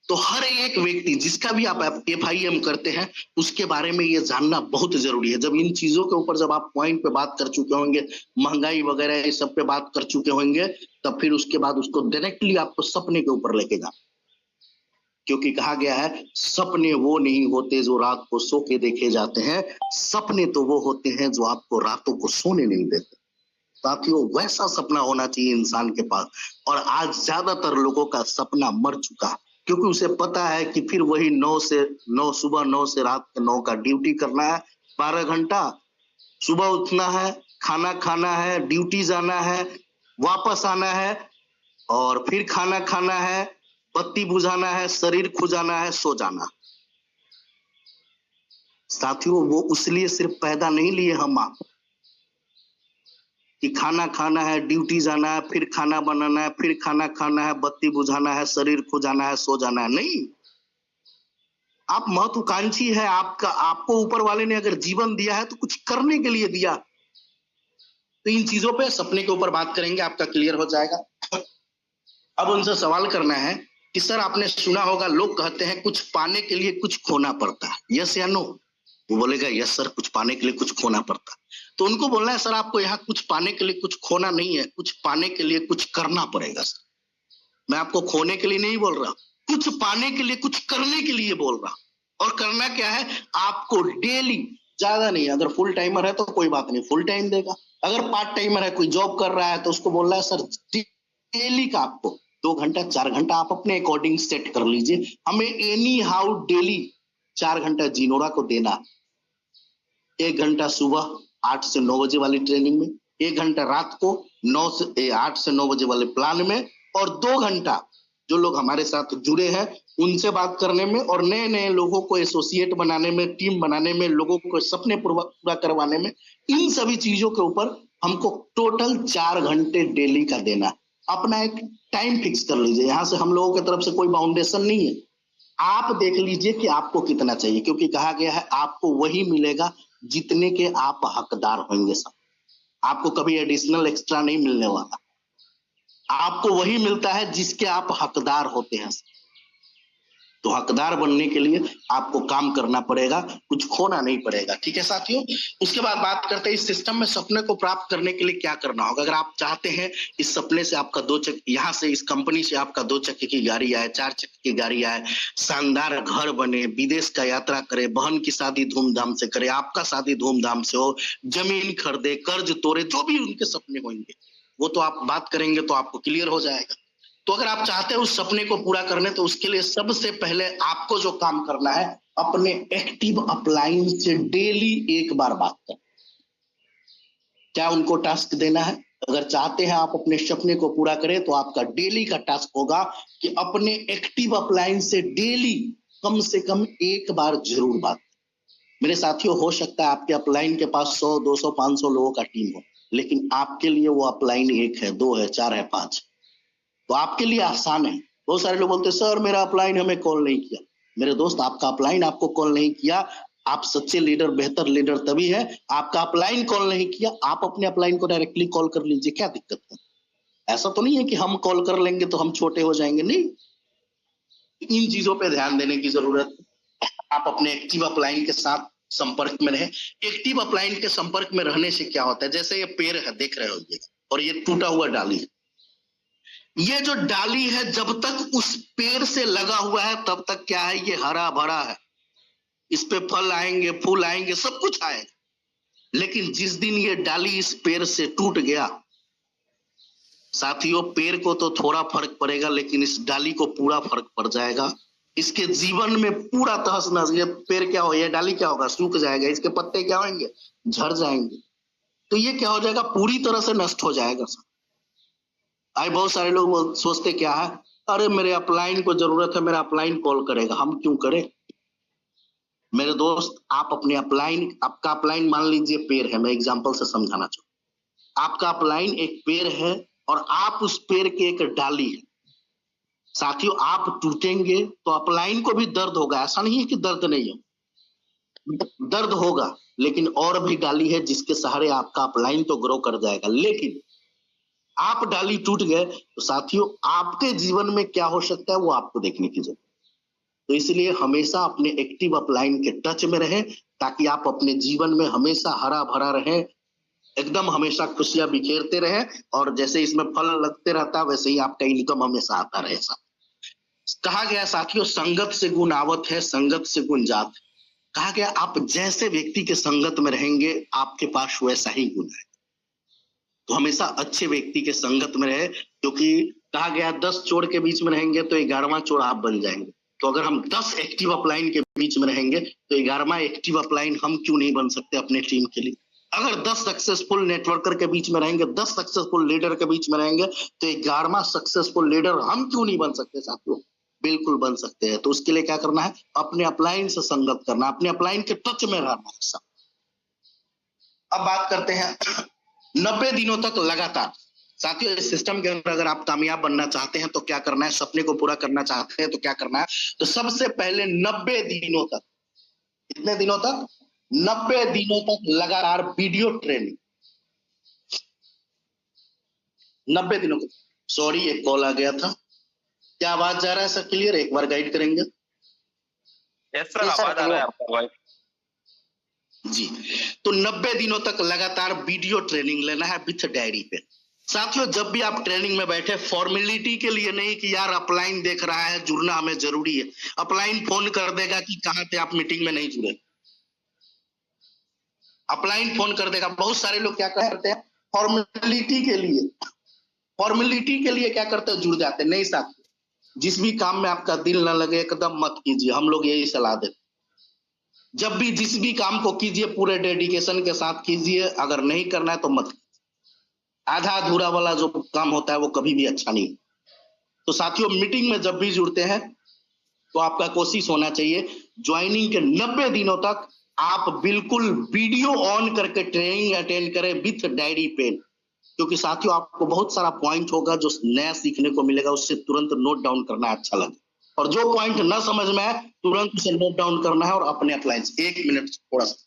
तो हर एक व्यक्ति जिसका भी आप FIM करते हैं उसके बारे में ये जानना बहुत जरूरी है। जब इन चीजों के ऊपर जब आप पॉइंट पे बात कर चुके होंगे, महंगाई वगैरह ये सब पे बात कर चुके होंगे, तब फिर उसके बाद उसको डायरेक्टली आपको सपने के ऊपर लेके जाना। क्योंकि कहा गया है सपने वो नहीं होते जो रात को सो के देखे जाते हैं, सपने तो वो होते हैं जो आपको रातों को सोने नहीं देते। साथियों वैसा सपना होना चाहिए इंसान के पास। और आज ज्यादातर लोगों का सपना मर चुका है, क्योंकि उसे पता है कि फिर वही 9 से 9, सुबह 9 से रात के 9 का ड्यूटी करना है, 12 घंटा, सुबह उठना है, खाना खाना है, ड्यूटी जाना है, वापस आना है और फिर खाना खाना है, बत्ती बुझाना है, शरीर खुजाना है, सो जाना। साथियों वो उसलिए सिर्फ पैदा नहीं लिए हम आप कि खाना खाना है, ड्यूटी जाना है, फिर खाना बनाना है, फिर खाना खाना है, बत्ती बुझाना है, शरीर खुजाना है, सो जाना है। नहीं, आप महत्वाकांक्षी है, आपको ऊपर वाले ने अगर जीवन दिया है तो कुछ करने के लिए दिया। तो इन चीजों पे, सपने के ऊपर बात करेंगे, आपका क्लियर हो जाएगा। अब उनसे सवाल करना है कि सर आपने सुना होगा लोग कहते हैं कुछ पाने के लिए कुछ खोना पड़ता है, यस या नो? वो बोलेगा यस सर, कुछ पाने के लिए कुछ खोना पड़ता। तो उनको बोलना है सर आपको यहाँ कुछ पाने के लिए कुछ खोना नहीं है, कुछ पाने के लिए कुछ करना पड़ेगा सर। मैं आपको खोने के लिए नहीं बोल रहा, कुछ पाने के लिए कुछ करने के लिए बोल रहा। और करना क्या है, आपको डेली, ज्यादा नहीं, अगर फुल टाइमर है तो कोई बात नहीं, फुल टाइम देगा। अगर पार्ट टाइमर है, कोई जॉब कर रहा है, तो उसको बोल रहा है सर डेली का आपको 2 घंटा 4 घंटा आप अपने अकॉर्डिंग सेट कर लीजिए, हमें एनी हाउ डेली 4 घंटा जिनोरा को देना। 1 घंटा सुबह 8 से 9 बजे वाली ट्रेनिंग में, 1 घंटा रात को 8 से 9 बजे वाले प्लान में, और 2 घंटा जो लोग हमारे साथ जुड़े हैं उनसे बात करने में, और नए नए लोगों को एसोसिएट बनाने में, टीम बनाने में, लोगों को सपने पूरा करवाने में, इन सभी चीजों के ऊपर हमको टोटल 4 घंटे डेली का देना। अपना एक टाइम फिक्स कर लीजिए, यहाँ से हम लोगों की तरफ से कोई बाउंडेशन नहीं है, आप देख लीजिए कि आपको कितना चाहिए, क्योंकि कहा गया है आपको वही मिलेगा जितने के आप हकदार होंगे। सब आपको कभी एडिशनल एक्स्ट्रा नहीं मिलने वाला, आपको वही मिलता है जिसके आप हकदार होते हैं। तो हकदार बनने के लिए आपको काम करना पड़ेगा, कुछ खोना नहीं पड़ेगा। ठीक है साथियों, उसके बाद बात करते हैं इस सिस्टम में सपने को प्राप्त करने के लिए क्या करना होगा। अगर आप चाहते हैं इस सपने से आपका 2 चक्के, यहाँ से इस कंपनी से आपका 2 चक्के की गाड़ी आए, 4 चक्के की गाड़ी आए, शानदार घर बने, विदेश का यात्रा करे, बहन की शादी धूमधाम से करे, आपका शादी धूमधाम से हो, जमीन खरीदे, कर्ज तोड़े, जो भी उनके सपने होंगे वो तो आप बात करेंगे तो आपको क्लियर हो जाएगा। तो अगर आप चाहते हैं उस सपने को पूरा करने, तो उसके लिए सबसे पहले आपको जो काम करना है, अपने एक्टिव अपलाइन से डेली 1 बार बात कर। क्या उनको टास्क देना है? अगर चाहते हैं आप अपने सपने को पूरा करें, तो आपका डेली का टास्क होगा कि अपने एक्टिव अपलाइन से डेली कम से कम 1 बार जरूर बात। मेरे साथियों, हो सकता है आपके अपलाइन के पास 100, 200, 500 लोगों का टीम हो, लेकिन आपके लिए वो अपलाइन 1 है, 2 है, 4 है, 5, तो आपके लिए आसान है। बहुत सारे लोग बोलते हैं सर मेरा अपलाइन हमें कॉल नहीं किया। मेरे दोस्त, आपका अपलाइन आपको कॉल नहीं किया, आप सच्चे लीडर, बेहतर लीडर तभी है, आपका अपलाइन कॉल नहीं किया, आप अपने अपलाइन को डायरेक्टली कॉल कर लीजिए, क्या दिक्कत है? ऐसा तो नहीं है कि हम कॉल कर लेंगे तो हम छोटे हो जाएंगे, नहीं। इन चीजों पे ध्यान देने की जरूरत है। आप अपने एक्टिव अपलाइन के साथ संपर्क में रहे। एक्टिव अपलाइन के संपर्क में रहने से क्या होता है, जैसे ये पेड़ है, देख रहे होइएगा, और ये टूटा हुआ डाली है। ये जो डाली है जब तक उस पेड़ से लगा हुआ है तब तक क्या है, ये हरा भरा है, इस पे फल आएंगे, फूल आएंगे, सब कुछ आएगा। लेकिन जिस दिन ये डाली इस पेड़ से टूट गया, साथियों, पेड़ को तो थोड़ा फर्क पड़ेगा, लेकिन इस डाली को पूरा फर्क पड़ जाएगा। इसके जीवन में पूरा तहस नहस। ये पेड़ क्या हो, ये डाली क्या होगा, सूख जाएगा, इसके पत्ते क्या होंगे, झड़ जाएंगे। तो ये क्या हो जाएगा, पूरी तरह से नष्ट हो जाएगा। आज बहुत सारे लोग सोचते क्या है, अरे मेरे अपलाइन को जरूरत है, मेरा अपलाइन कॉल करेगा, हम क्यों करें। मेरे दोस्त, आप अपने अपलाइन, आपका अपलाइन मान लीजिए पेड़ है, मैं एग्जांपल से समझाना चाहूँ। आपका अपलाइन एक पेड़ है और आप उस पेड़ के एक डाली है। साथियों, आप टूटेंगे तो अपलाइन को भी दर्द होगा, ऐसा नहीं है कि दर्द नहीं हो, दर्द होगा, लेकिन और भी डाली है जिसके सहारे आपका अपलाइन तो ग्रो कर जाएगा। लेकिन आप डाली टूट गए तो साथियों, आपके जीवन में क्या हो सकता है वो आपको देखने की जरूरत। तो इसलिए हमेशा अपने एक्टिव अपलाइन के टच में रहे, ताकि आप अपने जीवन में हमेशा हरा भरा रहे, एकदम हमेशा खुशियां बिखेरते रहे, और जैसे इसमें फल लगते रहता है वैसे ही आपका इनकम हमेशा आता रहे। कहा गया साथियों, संगत से गुण आवत है, संगत से गुण जात है। कहा गया आप जैसे व्यक्ति के संगत में रहेंगे, आपके पास वैसा ही गुण है। तो हमेशा अच्छे व्यक्ति के संगत में रहे, क्योंकि कहा गया 10 चोर के बीच में रहेंगे तो 11वां चोर आप बन जाएंगे। तो अगर हम 10 एक्टिव अपलाइन के बीच में रहेंगे तो 11वां एक्टिव अपलाइन हम क्यों नहीं बन सकते अपने टीम के लिए। अगर 10 सक्सेसफुल नेटवर्कर के बीच में रहेंगे, 10 सक्सेसफुल लीडर के बीच में रहेंगे, तो 11वां सक्सेसफुल लीडर हम क्यों नहीं बन सकते साथियों, बिल्कुल बन सकते हैं। तो उसके लिए क्या करना है, अपने अपलाइन से संगत करना, अपने अपलाइन के टच में रहना है। अब बात करते हैं 90 दिनों तक लगातार। साथियों, इस सिस्टम के अंदर अगर आप कामयाब बनना चाहते हैं तो क्या करना है, सपने को पूरा करना चाहते हैं तो क्या करना है, तो सबसे पहले 90 दिनों तक, कितने दिनों तक, 90 दिनों तक लगातार वीडियो ट्रेनिंग। 90 दिनों तक। सॉरी, एक कॉल आ गया था। क्या आवाज जा रहा है सर क्लियर? एक बार गाइड करेंगे। यस सर, आवाज आ रहा है आपका वॉइस। जी। तो 90 दिनों तक लगातार वीडियो ट्रेनिंग लेना है विथ डायरी पे। साथियों, जब भी आप ट्रेनिंग में बैठे, फॉर्मेलिटी के लिए नहीं कि यार अपलाइन देख रहा है, जुड़ना हमें जरूरी है। अपलाइन फोन कर देगा कि कहां थे आप, मीटिंग में नहीं जुड़े। अपलाइन फोन कर देगा। बहुत सारे लोग क्या करते हैं, फॉर्मेलिटी के लिए, फॉर्मेलिटी के लिए क्या करते हैं, जुड़ जाते हैं। नहीं साथियों, जिस भी काम में आपका दिल ना लगे एकदम मत कीजिए। हम लोग यही सलाह देते। जब भी जिस भी काम को कीजिए पूरे डेडिकेशन के साथ कीजिए। अगर नहीं करना है तो मत। आधा अधूरा वाला जो काम होता है वो कभी भी अच्छा नहीं। तो साथियों, मीटिंग में जब भी जुड़ते हैं तो आपका कोशिश होना चाहिए ज्वाइनिंग के 90 दिनों तक आप बिल्कुल वीडियो ऑन करके ट्रेनिंग अटेंड करें विथ डायरी पेन। क्योंकि साथियों, आपको बहुत सारा पॉइंट होगा जो नया सीखने को मिलेगा, उससे तुरंत नोट डाउन करना अच्छा लगे। और जो पॉइंट ना समझ में आए तुरंत उसे नोट डाउन करना है और अपने अप्लायंस 1 मिनट थोड़ा सा।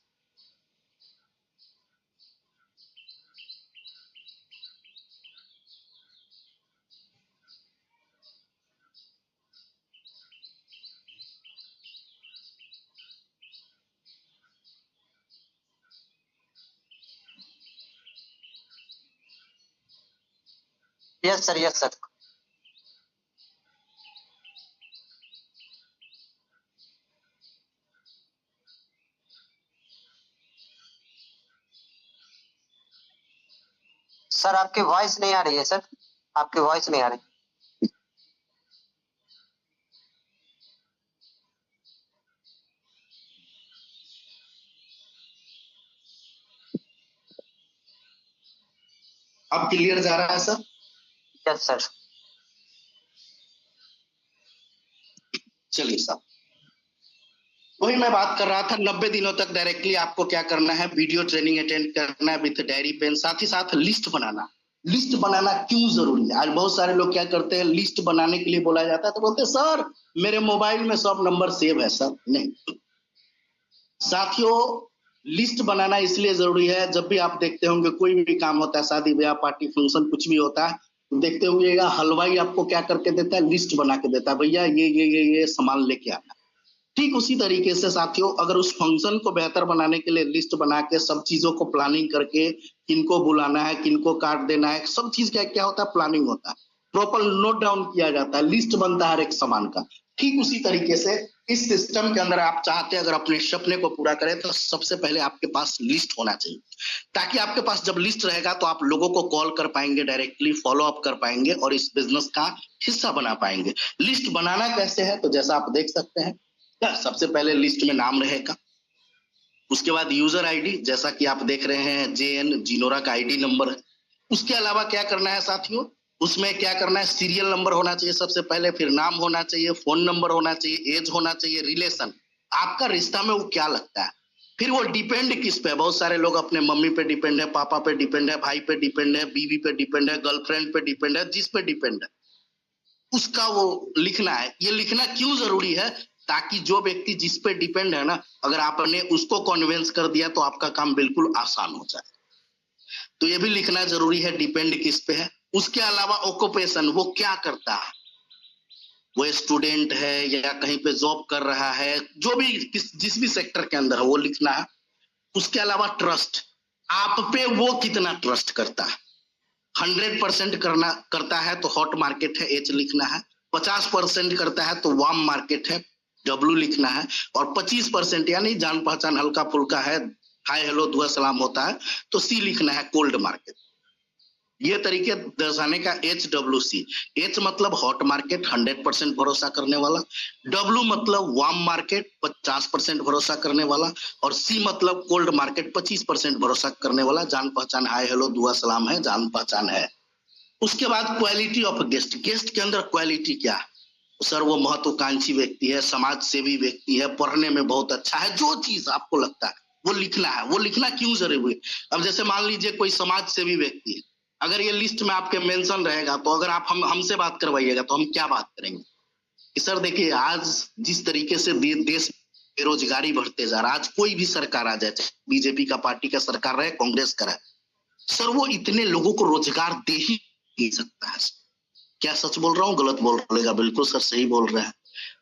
Yes sir, yes sir. Sir आपकी वॉइस नहीं आ रही है सर, आपकी वॉइस नहीं आ रही। अब क्लियर जा रहा है सर? Yes sir. चलिए साहब, वही मैं बात कर रहा था। 90 दिनों तक डायरेक्टली आपको क्या करना है, वीडियो ट्रेनिंग अटेंड करना है विथ डायरी पेन। साथ ही साथ लिस्ट बनाना। लिस्ट बनाना क्यों जरूरी है? आज बहुत सारे लोग क्या करते हैं, लिस्ट बनाने के लिए बोला जाता है तो बोलते हैं सर मेरे मोबाइल में सब नंबर सेव है। सर नहीं साथियों, लिस्ट बनाना इसलिए जरूरी है, जब भी आप देखते होंगे कोई भी काम होता है, शादी ब्याह पार्टी फंक्शन कुछ भी होता है, तो देखते हुएगा हलवाई आपको क्या करके देता है, लिस्ट बना के देता है, भैया ये सामान लेके आना। ठीक उसी तरीके से साथियों, अगर उस फंक्शन को बेहतर बनाने के लिए लिस्ट बना के सब चीजों को प्लानिंग करके, किनको बुलाना है, किनको कार्ड देना है, सब चीज का क्या होता है, प्लानिंग होता है, प्रॉपर नोट डाउन किया जाता है, लिस्ट बनता है हर एक सामान का। ठीक उसी तरीके से इस सिस्टम के अंदर आप चाहते हैं अगर अपने सपने को पूरा करें तो सबसे पहले आपके पास लिस्ट होना चाहिए, ताकि आपके पास जब लिस्ट रहेगा तो आप लोगों को कॉल कर पाएंगे, डायरेक्टली फॉलो अप कर पाएंगे और इस बिजनेस का हिस्सा बना पाएंगे। लिस्ट बनाना कैसे है, तो जैसा आप देख सकते हैं, सबसे पहले लिस्ट में नाम रहेगा, उसके बाद यूजर आईडी, जैसा कि आप देख रहे हैं JN जिनोरा का आईडी नंबर है। उसके अलावा क्या करना है साथियों, उसमें क्या करना है, सीरियल नंबर होना चाहिए सबसे पहले, फिर नाम होना चाहिए, फोन नंबर होना चाहिए, एज होना चाहिए, रिलेशन, आपका रिश्ता में वो क्या लगता है, फिर वो डिपेंड किस पे है। बहुत सारे लोग अपने मम्मी पे डिपेंड है, पापा पे डिपेंड है, भाई पे डिपेंड है, बीवी पे डिपेंड है, गर्लफ्रेंड पे डिपेंड है, जिस पे डिपेंड है उसका वो लिखना है। ये लिखना क्यों जरूरी है, ताकि जो व्यक्ति जिस पे डिपेंड है ना, अगर आपने उसको कन्विंस कर दिया तो आपका काम बिल्कुल आसान हो जाए। तो ये भी लिखना जरूरी है, डिपेंड किस पे है। उसके अलावा ऑक्यूपेशन, वो क्या करता है, वो स्टूडेंट है या कहीं पे जॉब कर रहा है, जो भी जिस भी सेक्टर के अंदर है वो लिखना है। उसके अलावा ट्रस्ट, आप पे वो कितना ट्रस्ट करता है। 100% करता है तो हॉट मार्केट है, H लिखना है। 50% करता है तो वार्म मार्केट है, W लिखना है। और 25% यानी जान पहचान हल्का फुल्का है, हाय हेलो दुआ सलाम होता है, तो C लिखना है, कोल्ड मार्केट। ये तरीके दर्शाने का HWC। H मतलब हॉट मार्केट, 100% भरोसा करने वाला। W मतलब वार्म मार्केट, 50% भरोसा करने वाला। और C मतलब कोल्ड मार्केट, 25% भरोसा करने वाला। जान पहचान हाय हेलो दुआ सलाम है, जान पहचान है। उसके बाद क्वालिटी ऑफ गेस्ट, गेस्ट के अंदर क्वालिटी क्या है, सर वो महत्वाकांक्षी व्यक्ति है, समाज सेवी व्यक्ति है, पढ़ने में बहुत अच्छा है, जो चीज आपको लगता है वो लिखना है। वो लिखना क्यों जरूरी है, अब जैसे मान लीजिए कोई समाज सेवी व्यक्ति है, अगर ये लिस्ट में आपके मेंशन रहेगा तो अगर आप हमसे बात करवाइएगा तो हम क्या बात करेंगे कि सर देखिए आज जिस तरीके से देश बेरोजगारी बढ़ते जा रहा है, आज कोई भी सरकार आ जाए, चाहे बीजेपी का पार्टी का सरकार रहे, कांग्रेस का रहे, सर वो इतने लोगों को रोजगार दे ही नहीं सकता है। क्या सच बोल रहा हूँ, गलत बोल रहेगा? बिल्कुल सर सही बोल रहे हैं।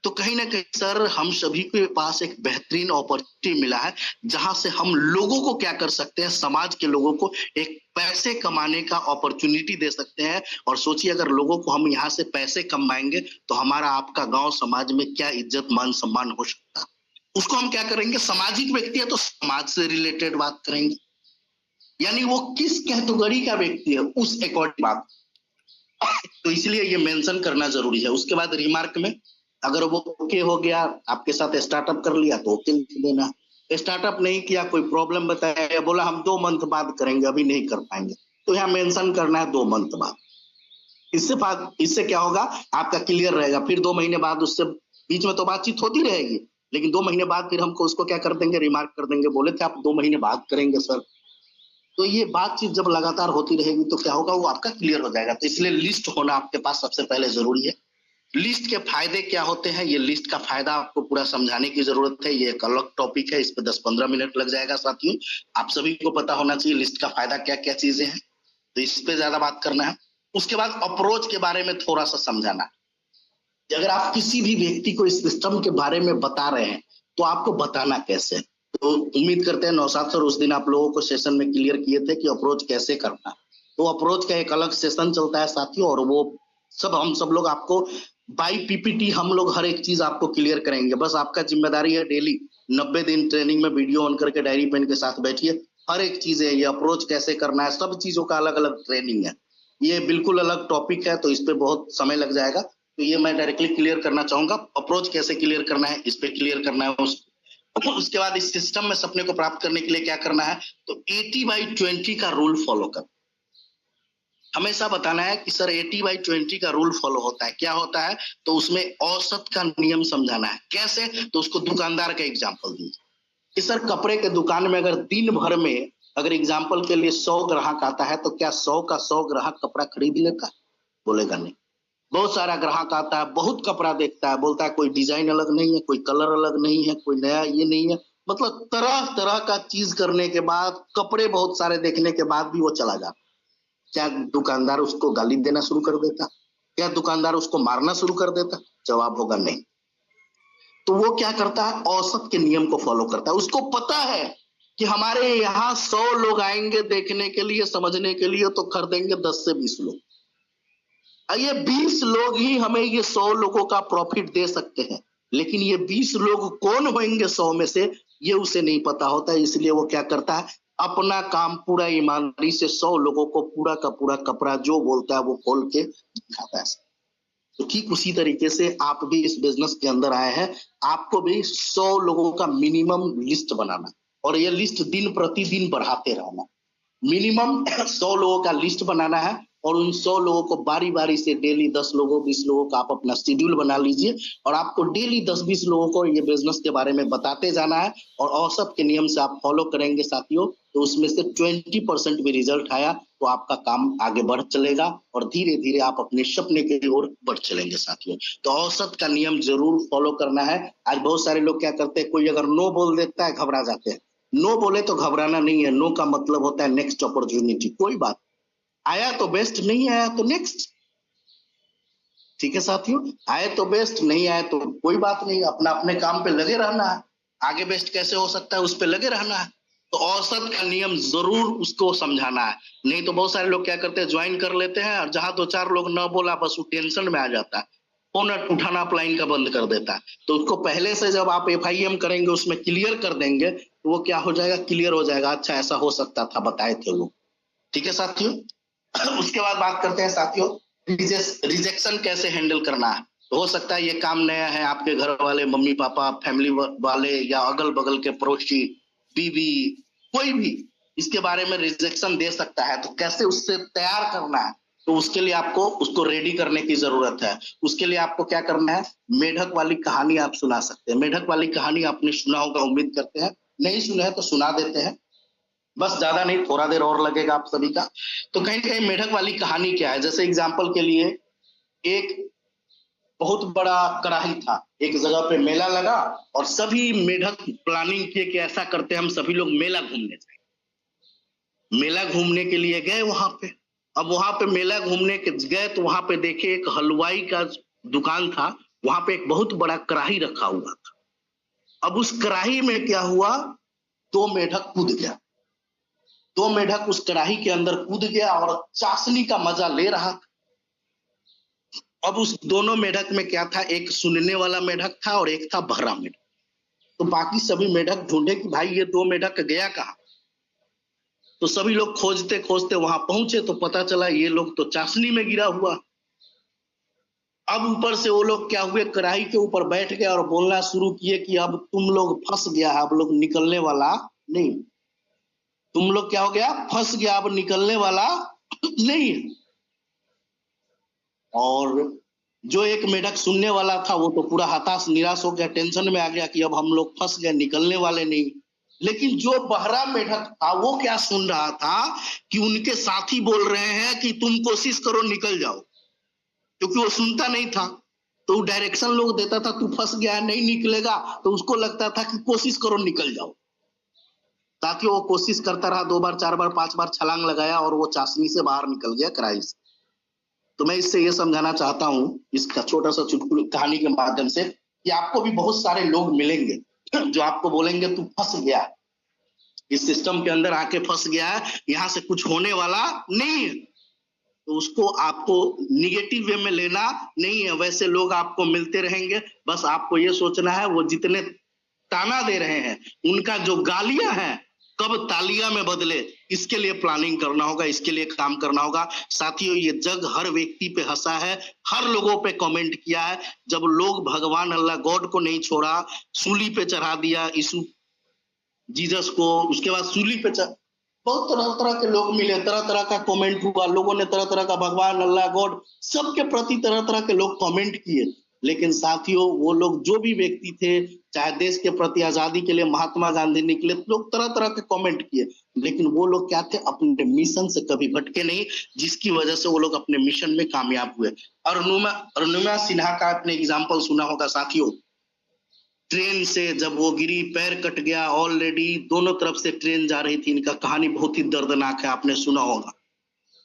तो कहीं ना कहीं सर हम सभी के पास एक बेहतरीन अपॉर्चुनिटी मिला है, जहां से हम लोगों को क्या कर सकते हैं, समाज के लोगों को एक पैसे कमाने का अपॉर्चुनिटी दे सकते हैं। और सोचिए अगर लोगों को हम यहाँ से पैसे कमाएंगे तो हमारा आपका गांव समाज में क्या इज्जत मान सम्मान हो सकता है। उसको हम क्या करेंगे, सामाजिक व्यक्ति है तो समाज से रिलेटेड बात करेंगे, यानी वो किस कैटेगरी का व्यक्ति है उस अकॉर्डिंग बात। तो इसलिए ये मेंशन करना जरूरी है। उसके बाद रिमार्क में अगर वो ओके हो गया, आपके साथ स्टार्टअप कर लिया तो ओके लिख देना। स्टार्टअप नहीं किया, कोई प्रॉब्लम बताया, बोला हम 2 मंथ बाद करेंगे, अभी नहीं कर पाएंगे, तो यहाँ मेंशन करना है 2 मंथ बाद। इससे क्या होगा, आपका क्लियर रहेगा। फिर 2 महीने बाद उससे बीच में तो बातचीत होती रहेगी, लेकिन 2 महीने बाद फिर हमको उसको क्या कर देंगे, रिमार्क कर देंगे, बोले थे आप 2 महीने बाद करेंगे सर। तो ये बातचीत जब लगातार होती रहेगी तो क्या होगा, वो आपका क्लियर हो जाएगा। तो इसलिए लिस्ट होना आपके पास सबसे पहले जरूरी है। लिस्ट के फायदे क्या होते हैं, ये लिस्ट का फायदा आपको पूरा समझाने की जरूरत है। ये एक अलग टॉपिक है, इस पे 10-15 मिनट लग जाएगा साथियों। आप सभी को पता होना चाहिए लिस्ट का फायदा क्या क्या चीजें हैं, तो इस पे ज्यादा बात करना है। उसके बाद अप्रोच के बारे में थोड़ा सा समझाना। अगर आप किसी भी व्यक्ति को इस सिस्टम के बारे में बता रहे हैं तो आपको बताना कैसे। तो उम्मीद करते हैं नौशाद सर उस दिन आप लोगों को सेशन में क्लियर किए थे कि अप्रोच कैसे करना। तो अप्रोच का एक अलग सेशन चलता है साथियों, और वो सब हम सब लोग आपको बाई पीपीटी हम लोग हर एक चीज आपको क्लियर करेंगे। बस आपका जिम्मेदारी है डेली 90 दिन ट्रेनिंग में वीडियो ऑन करके डायरी पेन के साथ बैठिए। हर एक चीज है, ये अप्रोच कैसे करना है, सब चीजों का अलग अलग ट्रेनिंग है। ये बिल्कुल अलग टॉपिक है, तो इस पे बहुत समय लग जाएगा। तो ये मैं डायरेक्टली क्लियर करना चाहूंगा, अप्रोच कैसे क्लियर करना है, इस पे क्लियर करना है। उसके बाद इस सिस्टम में सपने को प्राप्त करने के लिए क्या करना है, तो 80/20 का रूल फॉलो कर। हमेशा बताना है कि सर 80/20 का रूल फॉलो होता है, क्या होता है, तो उसमें औसत का नियम समझाना है। कैसे, तो उसको दुकानदार का एग्जाम्पल दीजिए कि सर कपड़े के दुकान में अगर दिन भर में अगर एग्जाम्पल के लिए 100 ग्राहक आता है तो क्या 100 का 100 ग्राहक कपड़ा खरीद लेगा, बोलेगा नहीं। बहुत सारा ग्राहक आता है, बहुत कपड़ा देखता है, बोलता है कोई डिजाइन अलग नहीं है, कोई कलर अलग नहीं है, कोई नया ये नहीं है, मतलब तरह तरह का चीज करने के बाद, कपड़े बहुत सारे देखने के बाद भी वो चला जाता। क्या दुकानदार उसको गाली देना शुरू कर देता, क्या दुकानदार उसको मारना शुरू कर देता, जवाब होगा नहीं। तो वो क्या करता है, औसत के नियम को फॉलो करता है। उसको पता है कि हमारे यहाँ 100 लोग आएंगे देखने के लिए, समझने के लिए, तो खरीदेंगे 10 से 20 लोग। ये 20 लोग ही हमें ये 100 लोगों का प्रॉफिट दे सकते हैं, लेकिन ये 20 लोग कौन होंगे 100 में से, ये उसे नहीं पता होता है। इसलिए वो क्या करता है, अपना काम पूरा ईमानदारी से 100 लोगों को पूरा का पूरा कपड़ा जो बोलता है वो खोल के दिखाता है। तो ठीक उसी तरीके से आप भी इस बिजनेस के अंदर आए हैं, आपको भी 100 लोगों का मिनिमम लिस्ट बनाना, और ये लिस्ट दिन प्रतिदिन बढ़ाते रहना। मिनिमम 100 लोगों का लिस्ट बनाना है, और उन 100 लोगों को बारी बारी से डेली 10 लोगों 20 लोगों का आप अपना शेड्यूल बना लीजिए, और आपको डेली 10-20 लोगों को ये बिजनेस के बारे में बताते जाना है। और औसत के नियम से आप फॉलो करेंगे साथियों, तो उसमें से 20% भी रिजल्ट आया तो आपका काम आगे बढ़ चलेगा, और धीरे धीरे आप अपने सपने की ओर बढ़ चलेंगे साथियों। तो औसत का नियम जरूर फॉलो करना है। आज बहुत सारे लोग क्या करते हैं, कोई अगर नो बोल देता है घबरा जाते हैं। नो बोले तो घबराना नहीं है, नो का मतलब होता है नेक्स्ट अपॉर्चुनिटी। कोई बात, आया तो बेस्ट, नहीं आया तो नेक्स्ट। ठीक है साथियों, आए तो बेस्ट, नहीं आए तो कोई बात नहीं, अपना अपने काम पे लगे रहना है। आगे बेस्ट कैसे हो सकता है उस पे लगे रहना है। तो औसत का नियम जरूर उसको समझाना है। नहीं तो बहुत सारे लोग क्या करते हैं, ज्वाइन कर लेते हैं, और जहां 2-4 लोग न बोला बस वो टेंशन में आ जाता है, फोन उठाना अपलाइन का बंद कर देता है। तो उसको पहले से जब आप FIM करेंगे, उसमें क्लियर कर देंगे, तो वो क्या हो जाएगा, क्लियर हो जाएगा, अच्छा ऐसा हो सकता था, बताए थे लोग। ठीक है साथियों। उसके बाद बात करते हैं साथियों, रिजेक्शन कैसे हैंडल करना है। तो हो सकता है ये काम नया है, आपके घर वाले, मम्मी पापा, फैमिली वाले, या अगल बगल के पड़ोसी, बीवी, कोई भी इसके बारे में रिजेक्शन दे सकता है। तो कैसे उससे तैयार करना है, तो उसके लिए आपको उसको रेडी करने की जरूरत है। उसके लिए आपको क्या करना है, मेढक वाली कहानी आप सुना सकते हैं। मेढक वाली कहानी आपने सुना होगा, उम्मीद करते हैं, नहीं सुना है तो सुना देते हैं, बस ज्यादा नहीं, थोड़ा देर और लगेगा आप सभी का। तो कहीं कहीं मेढक वाली कहानी क्या है, जैसे एग्जाम्पल के लिए, एक बहुत बड़ा कड़ाही था, एक जगह पे मेला लगा, और सभी मेढक प्लानिंग किए कि ऐसा करते हम सभी लोग मेला घूमने जाए। मेला घूमने के लिए गए वहां पे। अब वहां पे मेला घूमने के गए तो वहां पे देखे एक हलवाई का दुकान था, वहां पे एक बहुत बड़ा कढ़ाई रखा हुआ था। अब उस कढ़ाई में क्या हुआ, 2 मेढक कूद गया। 2 मेढक उस कढ़ाई के अंदर कूद गया और चाशनी का मजा ले रहा था। अब उस दोनों मेढक में क्या था, एक सुनने वाला मेढक था और एक था बहरा मेढक। तो बाकी सभी मेढक ढूंढे कि भाई ये 2 मेढक गया कहाँ। तो सभी लोग खोजते खोजते वहां पहुंचे तो पता चला ये लोग तो चाशनी में गिरा हुआ। अब ऊपर से वो लोग क्या हुए, कढ़ाई के ऊपर बैठ गए और बोलना शुरू किए कि अब तुम लोग फंस गया, अब लोग निकलने वाला नहीं, तुम लोग क्या हो गया, फंस गया, अब निकलने वाला नहीं। और जो एक मेढक सुनने वाला था वो तो पूरा हताश निराश हो गया, टेंशन में आ गया कि अब हम लोग फंस गए, निकलने वाले नहीं। लेकिन जो बहरा मेढक था वो क्या सुन रहा था कि उनके साथी बोल रहे हैं कि तुम कोशिश करो निकल जाओ, क्योंकि वो सुनता नहीं था तो डायरेक्शन लोग देता था, तू फंस गया नहीं निकलेगा, तो उसको लगता था कि कोशिश करो निकल जाओ। ताकि वो कोशिश करता रहा, 2 बार 4 बार 5 बार छलांग लगाया और वो चाशनी से बाहर निकल गया कढ़ाई से। तो मैं इससे ये समझाना चाहता हूँ इसका छोटा सा चुटकुला कहानी के माध्यम से कि आपको भी बहुत सारे लोग मिलेंगे जो आपको बोलेंगे तू फंस गया, इस सिस्टम के अंदर आके फंस गया है, यहाँ से कुछ होने वाला नहीं है। तो उसको आपको निगेटिव वे में लेना नहीं है। वैसे लोग आपको मिलते रहेंगे, बस आपको ये सोचना है वो जितने ताना दे रहे हैं उनका जो गालियां हैं कब तालियां में बदले, इसके लिए प्लानिंग करना होगा, इसके लिए काम करना होगा। साथियों ये जग हर व्यक्ति पे हंसा है, हर लोगों पे कमेंट किया है। जब लोग भगवान अल्लाह गॉड को नहीं छोड़ा, सूली पे चढ़ा दिया यीशु जीसस को, उसके बाद सूली पे बहुत तरह तरह के लोग मिले, तरह तरह का कमेंट हुआ, लोगों ने तरह तरह का भगवान अल्लाह गॉड सबके प्रति तरह तरह के लोग कमेंट किए। लेकिन साथियों वो लोग जो भी व्यक्ति थे, चाहे देश के प्रति आजादी के लिए महात्मा गांधी निकले, लोग तरह तरह के कमेंट किए, लेकिन वो लोग क्या थे, अपने मिशन से कभी भटके नहीं, जिसकी वजह से वो लोग अपने मिशन में कामयाब हुए। अरुणिमा सिन्हा का आपने एग्जाम्पल सुना होगा साथियों, ट्रेन से जब वो गिरी, पैर कट गया, ऑलरेडी दोनों तरफ से ट्रेन जा रही थी, इनका कहानी बहुत ही दर्दनाक है, आपने सुना होगा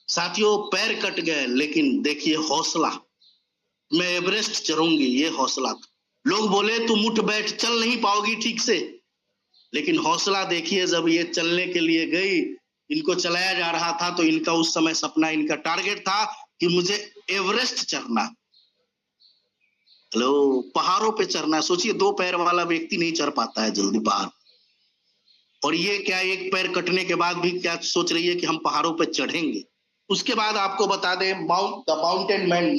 साथियों। पैर कट गए लेकिन देखिए हौसला, मैं एवरेस्ट चढ़ूंगी, ये हौसला था। लोग बोले तुम उठ बैठ चल नहीं पाओगी ठीक से, लेकिन हौसला देखिए, जब ये चलने के लिए गई, इनको चलाया जा रहा था, तो इनका उस समय सपना, इनका टारगेट था कि मुझे एवरेस्ट चढ़ना, हेलो पहाड़ों पे चढ़ना। सोचिए 2 पैर वाला व्यक्ति नहीं चढ़ पाता है जल्दी पहाड़, और ये क्या एक पैर कटने के बाद भी क्या सोच रही है कि हम पहाड़ों पे चढ़ेंगे। उसके बाद आपको बता दें द माउंटेन मैन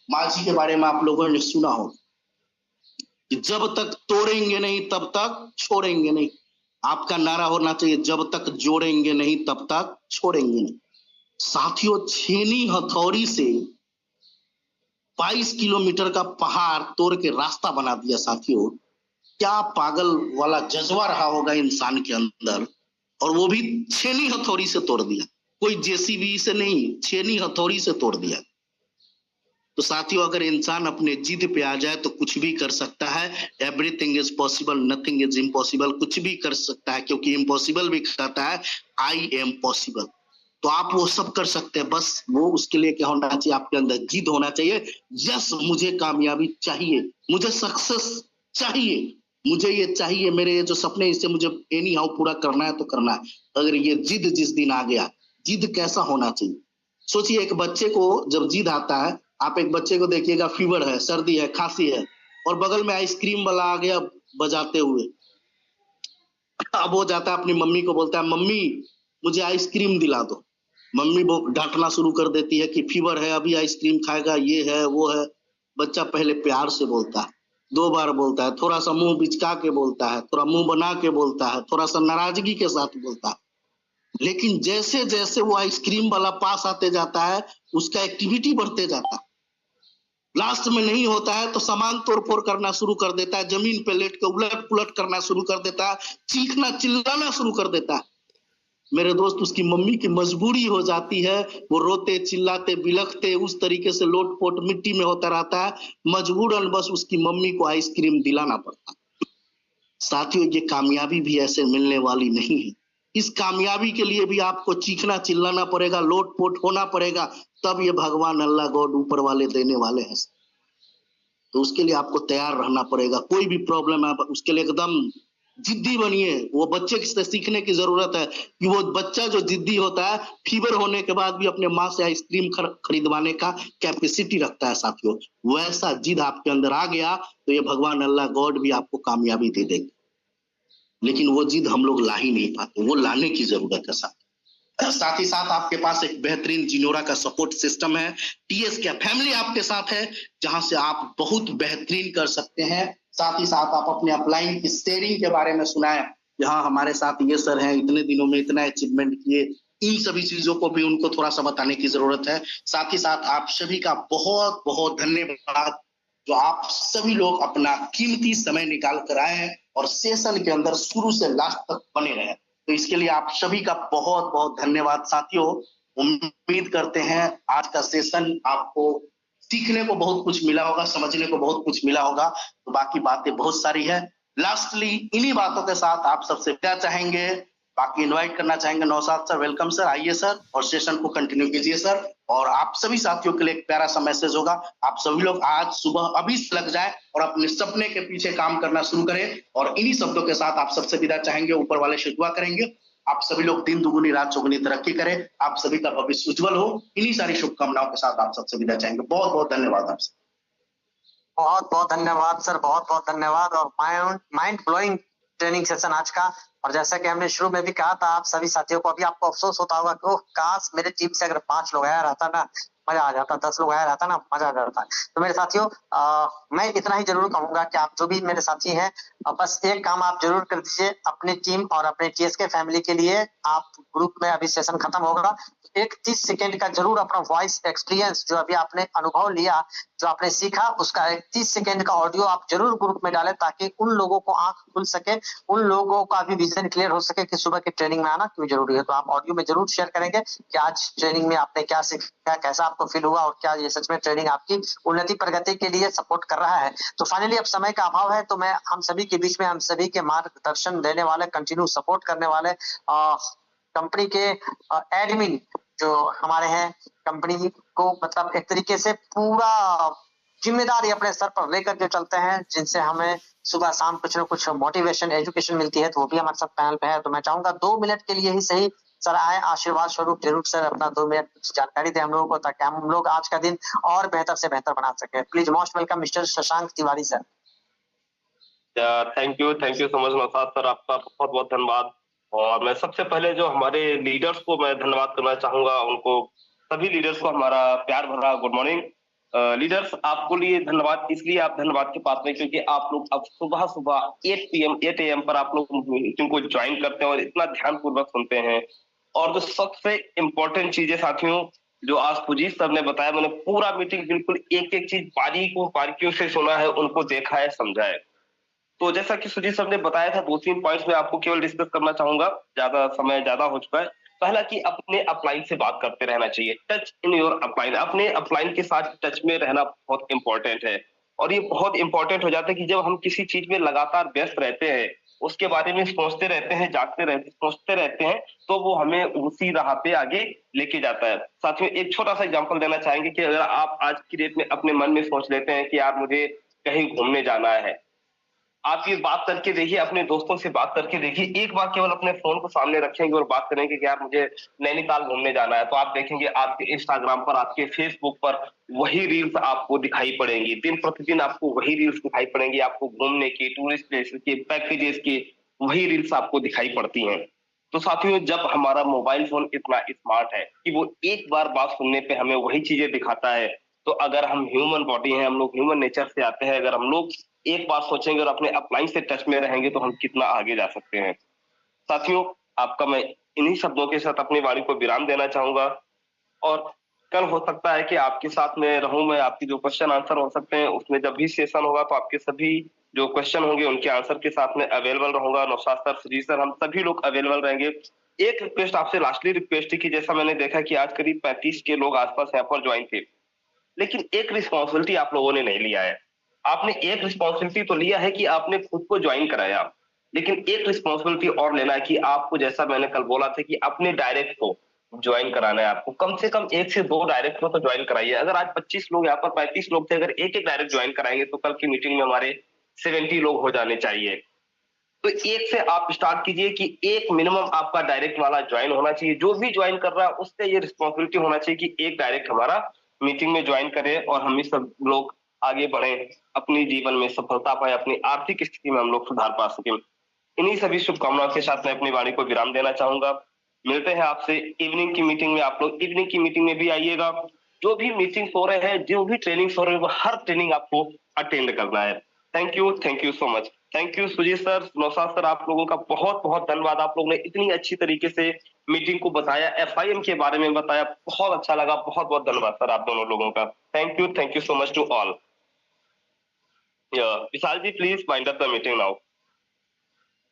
माझी के बारे में आप लोगों ने सुना हो कि जब तक तोड़ेंगे नहीं तब तक छोड़ेंगे नहीं। आपका नारा होना चाहिए, जब तक जोड़ेंगे नहीं तब तक छोड़ेंगे नहीं। साथियों छेनी हथौड़ी से 22 किलोमीटर का पहाड़ तोड़ के रास्ता बना दिया। साथियों क्या पागल वाला जज्बा रहा होगा इंसान के अंदर, और वो भी छेनी हथौड़ी से तोड़ दिया, कोई जेसीबी से नहीं, छेनी हथौड़ी से तोड़ दिया। तो साथियों अगर इंसान अपने जिद पे आ जाए तो कुछ भी कर सकता है। Everything is possible, nothing is impossible, कुछ भी कर सकता है, क्योंकि इम्पॉसिबल भी कहता है आई एम पॉसिबल। तो आप वो सब कर सकते हैं, बस वो उसके लिए क्या होना चाहिए, आपके अंदर जिद होना चाहिए। यस मुझे कामयाबी चाहिए, मुझे सक्सेस चाहिए, मुझे ये चाहिए, मेरे ये जो सपने इसे मुझे एनी हाउ पूरा करना है तो करना है। अगर ये जिद जिस दिन आ गया, जिद कैसा होना चाहिए, सोचिए एक बच्चे को जब जिद आता है, आप एक बच्चे को देखिएगा, फीवर है, सर्दी है, खांसी है, और बगल में आइसक्रीम वाला आ गया बजाते हुए, अब वो जाता है अपनी मम्मी को बोलता है मम्मी मुझे आइसक्रीम दिला दो। मम्मी वो डांटना शुरू कर देती है कि फीवर है, अभी आइसक्रीम खाएगा, ये है वो है। बच्चा पहले प्यार से बोलता है, 2 बार बोलता है, थोड़ा सा मुंह बिचका के बोलता है, थोड़ा मुंह बना के बोलता है, थोड़ा सा नाराजगी के साथ बोलता है। लेकिन जैसे जैसे वो आइसक्रीम वाला पास आते जाता है, उसका एक्टिविटी बढ़ते जाता है, लास्ट में नहीं होता है तो सामान तोड़ फोड़ करना शुरू कर देता है, जमीन पे लेट के उलट पुलट करना शुरू कर देता है, चीखना चिल्लाना शुरू कर देता है। मेरे दोस्त उसकी मम्मी की मजबूरी हो जाती है, वो रोते चिल्लाते बिलखते उस तरीके से लोटपोट मिट्टी में होता रहता है, मजबूरन बस उसकी मम्मी को आइसक्रीम दिलाना पड़ता है। साथियों ये कामयाबी भी ऐसे मिलने वाली नहीं है, इस कामयाबी के लिए भी आपको चीखना चिल्लाना पड़ेगा, लोटपोट होना पड़ेगा, तब ये भगवान अल्लाह गॉड ऊपर वाले देने वाले हैं। तो उसके लिए आपको तैयार रहना पड़ेगा। कोई भी प्रॉब्लम है उसके लिए एकदम जिद्दी बनिए। वो बच्चे से सीखने की जरूरत है कि वो बच्चा जो जिद्दी होता है, फीवर होने के बाद भी अपने माँ से आइसक्रीम खरीदवाने का कैपेसिटी रखता है साथियों। वैसा जिद आपके अंदर आ गया तो ये भगवान अल्लाह गॉड भी आपको कामयाबी दे देंगे। लेकिन वो जिद हम लोग ला ही नहीं पाते, वो लाने की जरूरत है साथ ही साथ आपके पास एक बेहतरीन जिनोरा का सपोर्ट सिस्टम है। टीएस के फैमिली आपके साथ है, जहां से आप बहुत बेहतरीन कर सकते हैं। साथ ही साथ आप अपने अपलाइन की शेयरिंग के बारे में सुनाएं, जहां हमारे साथ ये सर हैं, इतने दिनों में इतना अचीवमेंट किए, इन सभी चीजों को भी उनको थोड़ा सा बताने की जरूरत है। साथ ही साथ आप सभी का बहुत बहुत धन्यवाद, जो आप सभी लोग अपना कीमती समय निकाल कर आए हैं और सेशन के अंदर शुरू से लास्ट तक बने रहे। तो इसके लिए आप सभी का बहुत बहुत धन्यवाद साथियों। उम्मीद करते हैं आज का सेशन आपको सीखने को बहुत कुछ मिला होगा, समझने को बहुत कुछ मिला होगा। तो बाकी बातें बहुत सारी है। लास्टली इन्हीं बातों के साथ आप सबसे क्या चाहेंगे, बाकी इनवाइट करना चाहेंगे नौशाद सर। वेलकम सर, आइए सर और सेशन को कंटिन्यू कीजिए सर। और आप सभी साथियों के लिए एक प्यारा सा मैसेज होगा, आप सभी लोग आज सुबह अभी से लग जाए और अपने सपने के पीछे काम करना शुरू करें। और इन्हीं शब्दों के साथ आप सबसे विदा चाहेंगे, ऊपर वाले से दुआ करेंगे आप सभी लोग दिन दुगुनी रात चौगुनी तरक्की करें, आप सभी का भविष्य उज्जवल हो। इन्हीं सारी शुभकामनाओं के साथ आप सबसे विदा चाहेंगे। बहुत बहुत धन्यवाद आपसे। बहुत बहुत धन्यवाद सर, बहुत बहुत धन्यवाद। और माइंड ब्लोइंग ट्रेनिंग सेशन आज का। और जैसा कि हमने शुरू में भी कहा था, आप सभी साथियों को, अभी आपको अफसोस होता होगा कि ओह काश मेरे टीम से अगर 5 लोग आया रहता ना, मजा आ जाता, 10 लोग आया रहता ना, मजा आ जाता। तो मेरे साथियों, मैं इतना ही जरूर कहूंगा कि आप जो भी मेरे साथी हैं, बस एक काम आप जरूर कर दीजिए अपनी टीम और अपने टीएसके फैमिली के लिए। आप ग्रुप में अभी सेशन खत्म होगा, एक 30 सेकेंड का जरूर अपना वॉइस एक्सपीरियंस जो अभी आपने अनुभव लिया, जो आपने सीखा, उसका एक 30 सेकेंड का ऑडियो आप जरूर ग्रुप में डालें, ताकि उन लोगों को आंख खुल सके, उन लोगों का भी विजन क्लियर हो सके कि सुबह की ट्रेनिंग में आना क्यों जरूरी है। तो आप ऑडियो में जरूर शेयर करेंगे कि आज ट्रेनिंग में आपने क्या सीखा, कैसा आपको फील हुआ, और क्या ये सच में ट्रेनिंग आपकी उन्नति प्रगति के लिए सपोर्ट कर रहा है। तो फाइनली अब समय का अभाव है, तो मैं हम सभी के बीच में, हम सभी के मार्गदर्शन देने वाले, कंटिन्यू सपोर्ट करने वाले कंपनी के एडमिन जो हमारे हैं, कंपनी को मतलब एक तरीके से पूरा जिम्मेदारी अपने सर पर लेकर के चलते हैं, जिनसे हमें सुबह शाम कुछ ना कुछ मोटिवेशन एजुकेशन मिलती है, तो वो भी हमारे साथ पैनल पे है। तो मैं चाहूंगा 2 मिनट के लिए ही सही सर आए, आशीर्वाद स्वरूप जरूर सर अपना 2 मिनट जानकारी दें हम लोगों को, ताकि हम लोग आज का दिन और बेहतर से बेहतर बना सके। Please most welcome mister Shashank Tiwari sir. Thank you so much Naushad sir, आपका बहुत बहुत धन्यवाद। और मैं सबसे पहले जो हमारे लीडर्स को मैं धन्यवाद करना चाहूंगा, उनको सभी लीडर्स को हमारा प्यार भरा गुड मॉर्निंग। लीडर्स आपको लिए धन्यवाद, इसलिए आप धन्यवाद के पात्र हैं क्योंकि आप लोग अब सुबह सुबह 8 AM पर आप लोग मीटिंग को ज्वाइन करते हैं और इतना ध्यान पूर्वक सुनते हैं। और जो सबसे इम्पोर्टेंट चीज है साथियों, जो आज सुजीत सर ने बताया, मैंने पूरा मीटिंग बिल्कुल एक एक चीज बारीकियों से सुना है, उनको देखा है, समझा है। तो जैसा कि सुजीत सर ने बताया था, 2-3 पॉइंट्स में आपको केवल डिस्कस करना चाहूंगा, समय ज्यादा हो चुका है। पहला कि अपने अपलाइन से बात करते रहना चाहिए, टच इन योर अपलाइन, अपने अपलाइन के साथ टच में रहना बहुत इंपॉर्टेंट है। और ये बहुत इंपॉर्टेंट हो जाता है कि जब हम किसी चीज में लगातार व्यस्त रहते हैं, उसके बारे में सोचते रहते हैं, सोचते रहते हैं, तो वो हमें उसी राह पे आगे लेके जाता है। साथियों, एक छोटा सा एग्जांपल देना चाहेंगे कि अगर आप आज की डेट में अपने मन में सोच लेते हैं कि यार मुझे कहीं घूमने जाना है, आप ये बात करके देखिए, अपने दोस्तों से बात करके देखिए, एक बार केवल अपने फोन को सामने रखेंगे और बात करेंगे कि यार मुझे नैनीताल घूमने जाना है, तो आप देखेंगे आपके इंस्टाग्राम पर, आपके फेसबुक पर वही रील्स आपको दिखाई पड़ेंगी। दिन प्रतिदिन आपको वही रील्स दिखाई पड़ेंगी, आपको घूमने की, टूरिस्ट प्लेसेस की, पैकेजेस की वही रील्स आपको दिखाई पड़ती हैं। तो साथियों, जब हमारा मोबाइल फोन इतना स्मार्ट है कि वो एक बार बात सुनने पे हमें वही चीजें दिखाता है, तो अगर हम ह्यूमन बॉडी हैं, हम लोग ह्यूमन नेचर से आते हैं, अगर हम लोग एक बार सोचेंगे और अपने अपलाइन से टच में रहेंगे, तो हम कितना आगे जा सकते हैं। साथियों, आपका मैं इन्हीं शब्दों के साथ अपनी वाणी को विराम देना चाहूंगा। और कल हो सकता है कि आपके साथ में रहूं मैं, आपकी जो क्वेश्चन आंसर हो सकते हैं उसमें जब भी सेशन होगा, तो आपके सभी जो क्वेश्चन होंगे उनके आंसर के साथ में अवेलेबल रहूंगा। नौशाद सर, सुजीत सर, हम सभी लोग अवेलेबल रहेंगे। एक रिक्वेस्ट आपसे, लास्टली रिक्वेस्ट थी कि जैसा मैंने देखा कि आज करीब 35 के लोग आसपास यहाँ पर ज्वाइन थे, लेकिन एक रिस्पॉन्सिबिलिटी आप लोगों ने नहीं लिया है। आपने एक रिस्पॉन्सिबिलिटी तो लिया है कि आपने खुद को ज्वाइन कराया, लेकिन एक रिस्पॉन्सिबिलिटी और लेना है कि आपको, जैसा मैंने कल बोला था, कि अपने डायरेक्ट को ज्वाइन कराना है आपको, कम से कम 1 से 2 डायरेक्ट को तो ज्वाइन कराइए। अगर आज 25 लोग यहाँ पर 35 लोग थे, अगर एक एक डायरेक्ट ज्वाइन कराएंगे तो कल की मीटिंग में हमारे 70 लोग हो जाने चाहिए। तो एक से आप स्टार्ट कीजिए कि एक मिनिमम आपका डायरेक्ट वाला ज्वाइन होना चाहिए। जो भी ज्वाइन कर रहा है उससे ये रिस्पॉन्सिबिलिटी होना चाहिए कि एक डायरेक्ट हमारा मीटिंग में ज्वाइन करे और हम ही सब लोग आगे बढ़े, अपनी जीवन में सफलता पाए, अपनी आर्थिक स्थिति में हम लोग सुधार पा सकें। इन्हीं सभी शुभकामनाओं के साथ मैं अपनी वाणी को विराम देना चाहूंगा। मिलते हैं आपसे इवनिंग की मीटिंग में। आप लोग इवनिंग की मीटिंग में भी आइएगा। जो भी मीटिंग हो रहे हैं, जो भी ट्रेनिंग हो रहे हैं, वो हर ट्रेनिंग आपको अटेंड करना है। Thank you so much. Thank you Sujit sir, Naushad sir, आप लोगों का बहुत बहुत धन्यवाद। आप लोगों ने इतनी अच्छी तरीके से मीटिंग को बताया, FIM के बारे में बताया, बहुत अच्छा लगा। बहुत बहुत धन्यवाद सर आप दोनों लोगों का। Thank you so much to all. Vishal ji, please wind up the meeting now.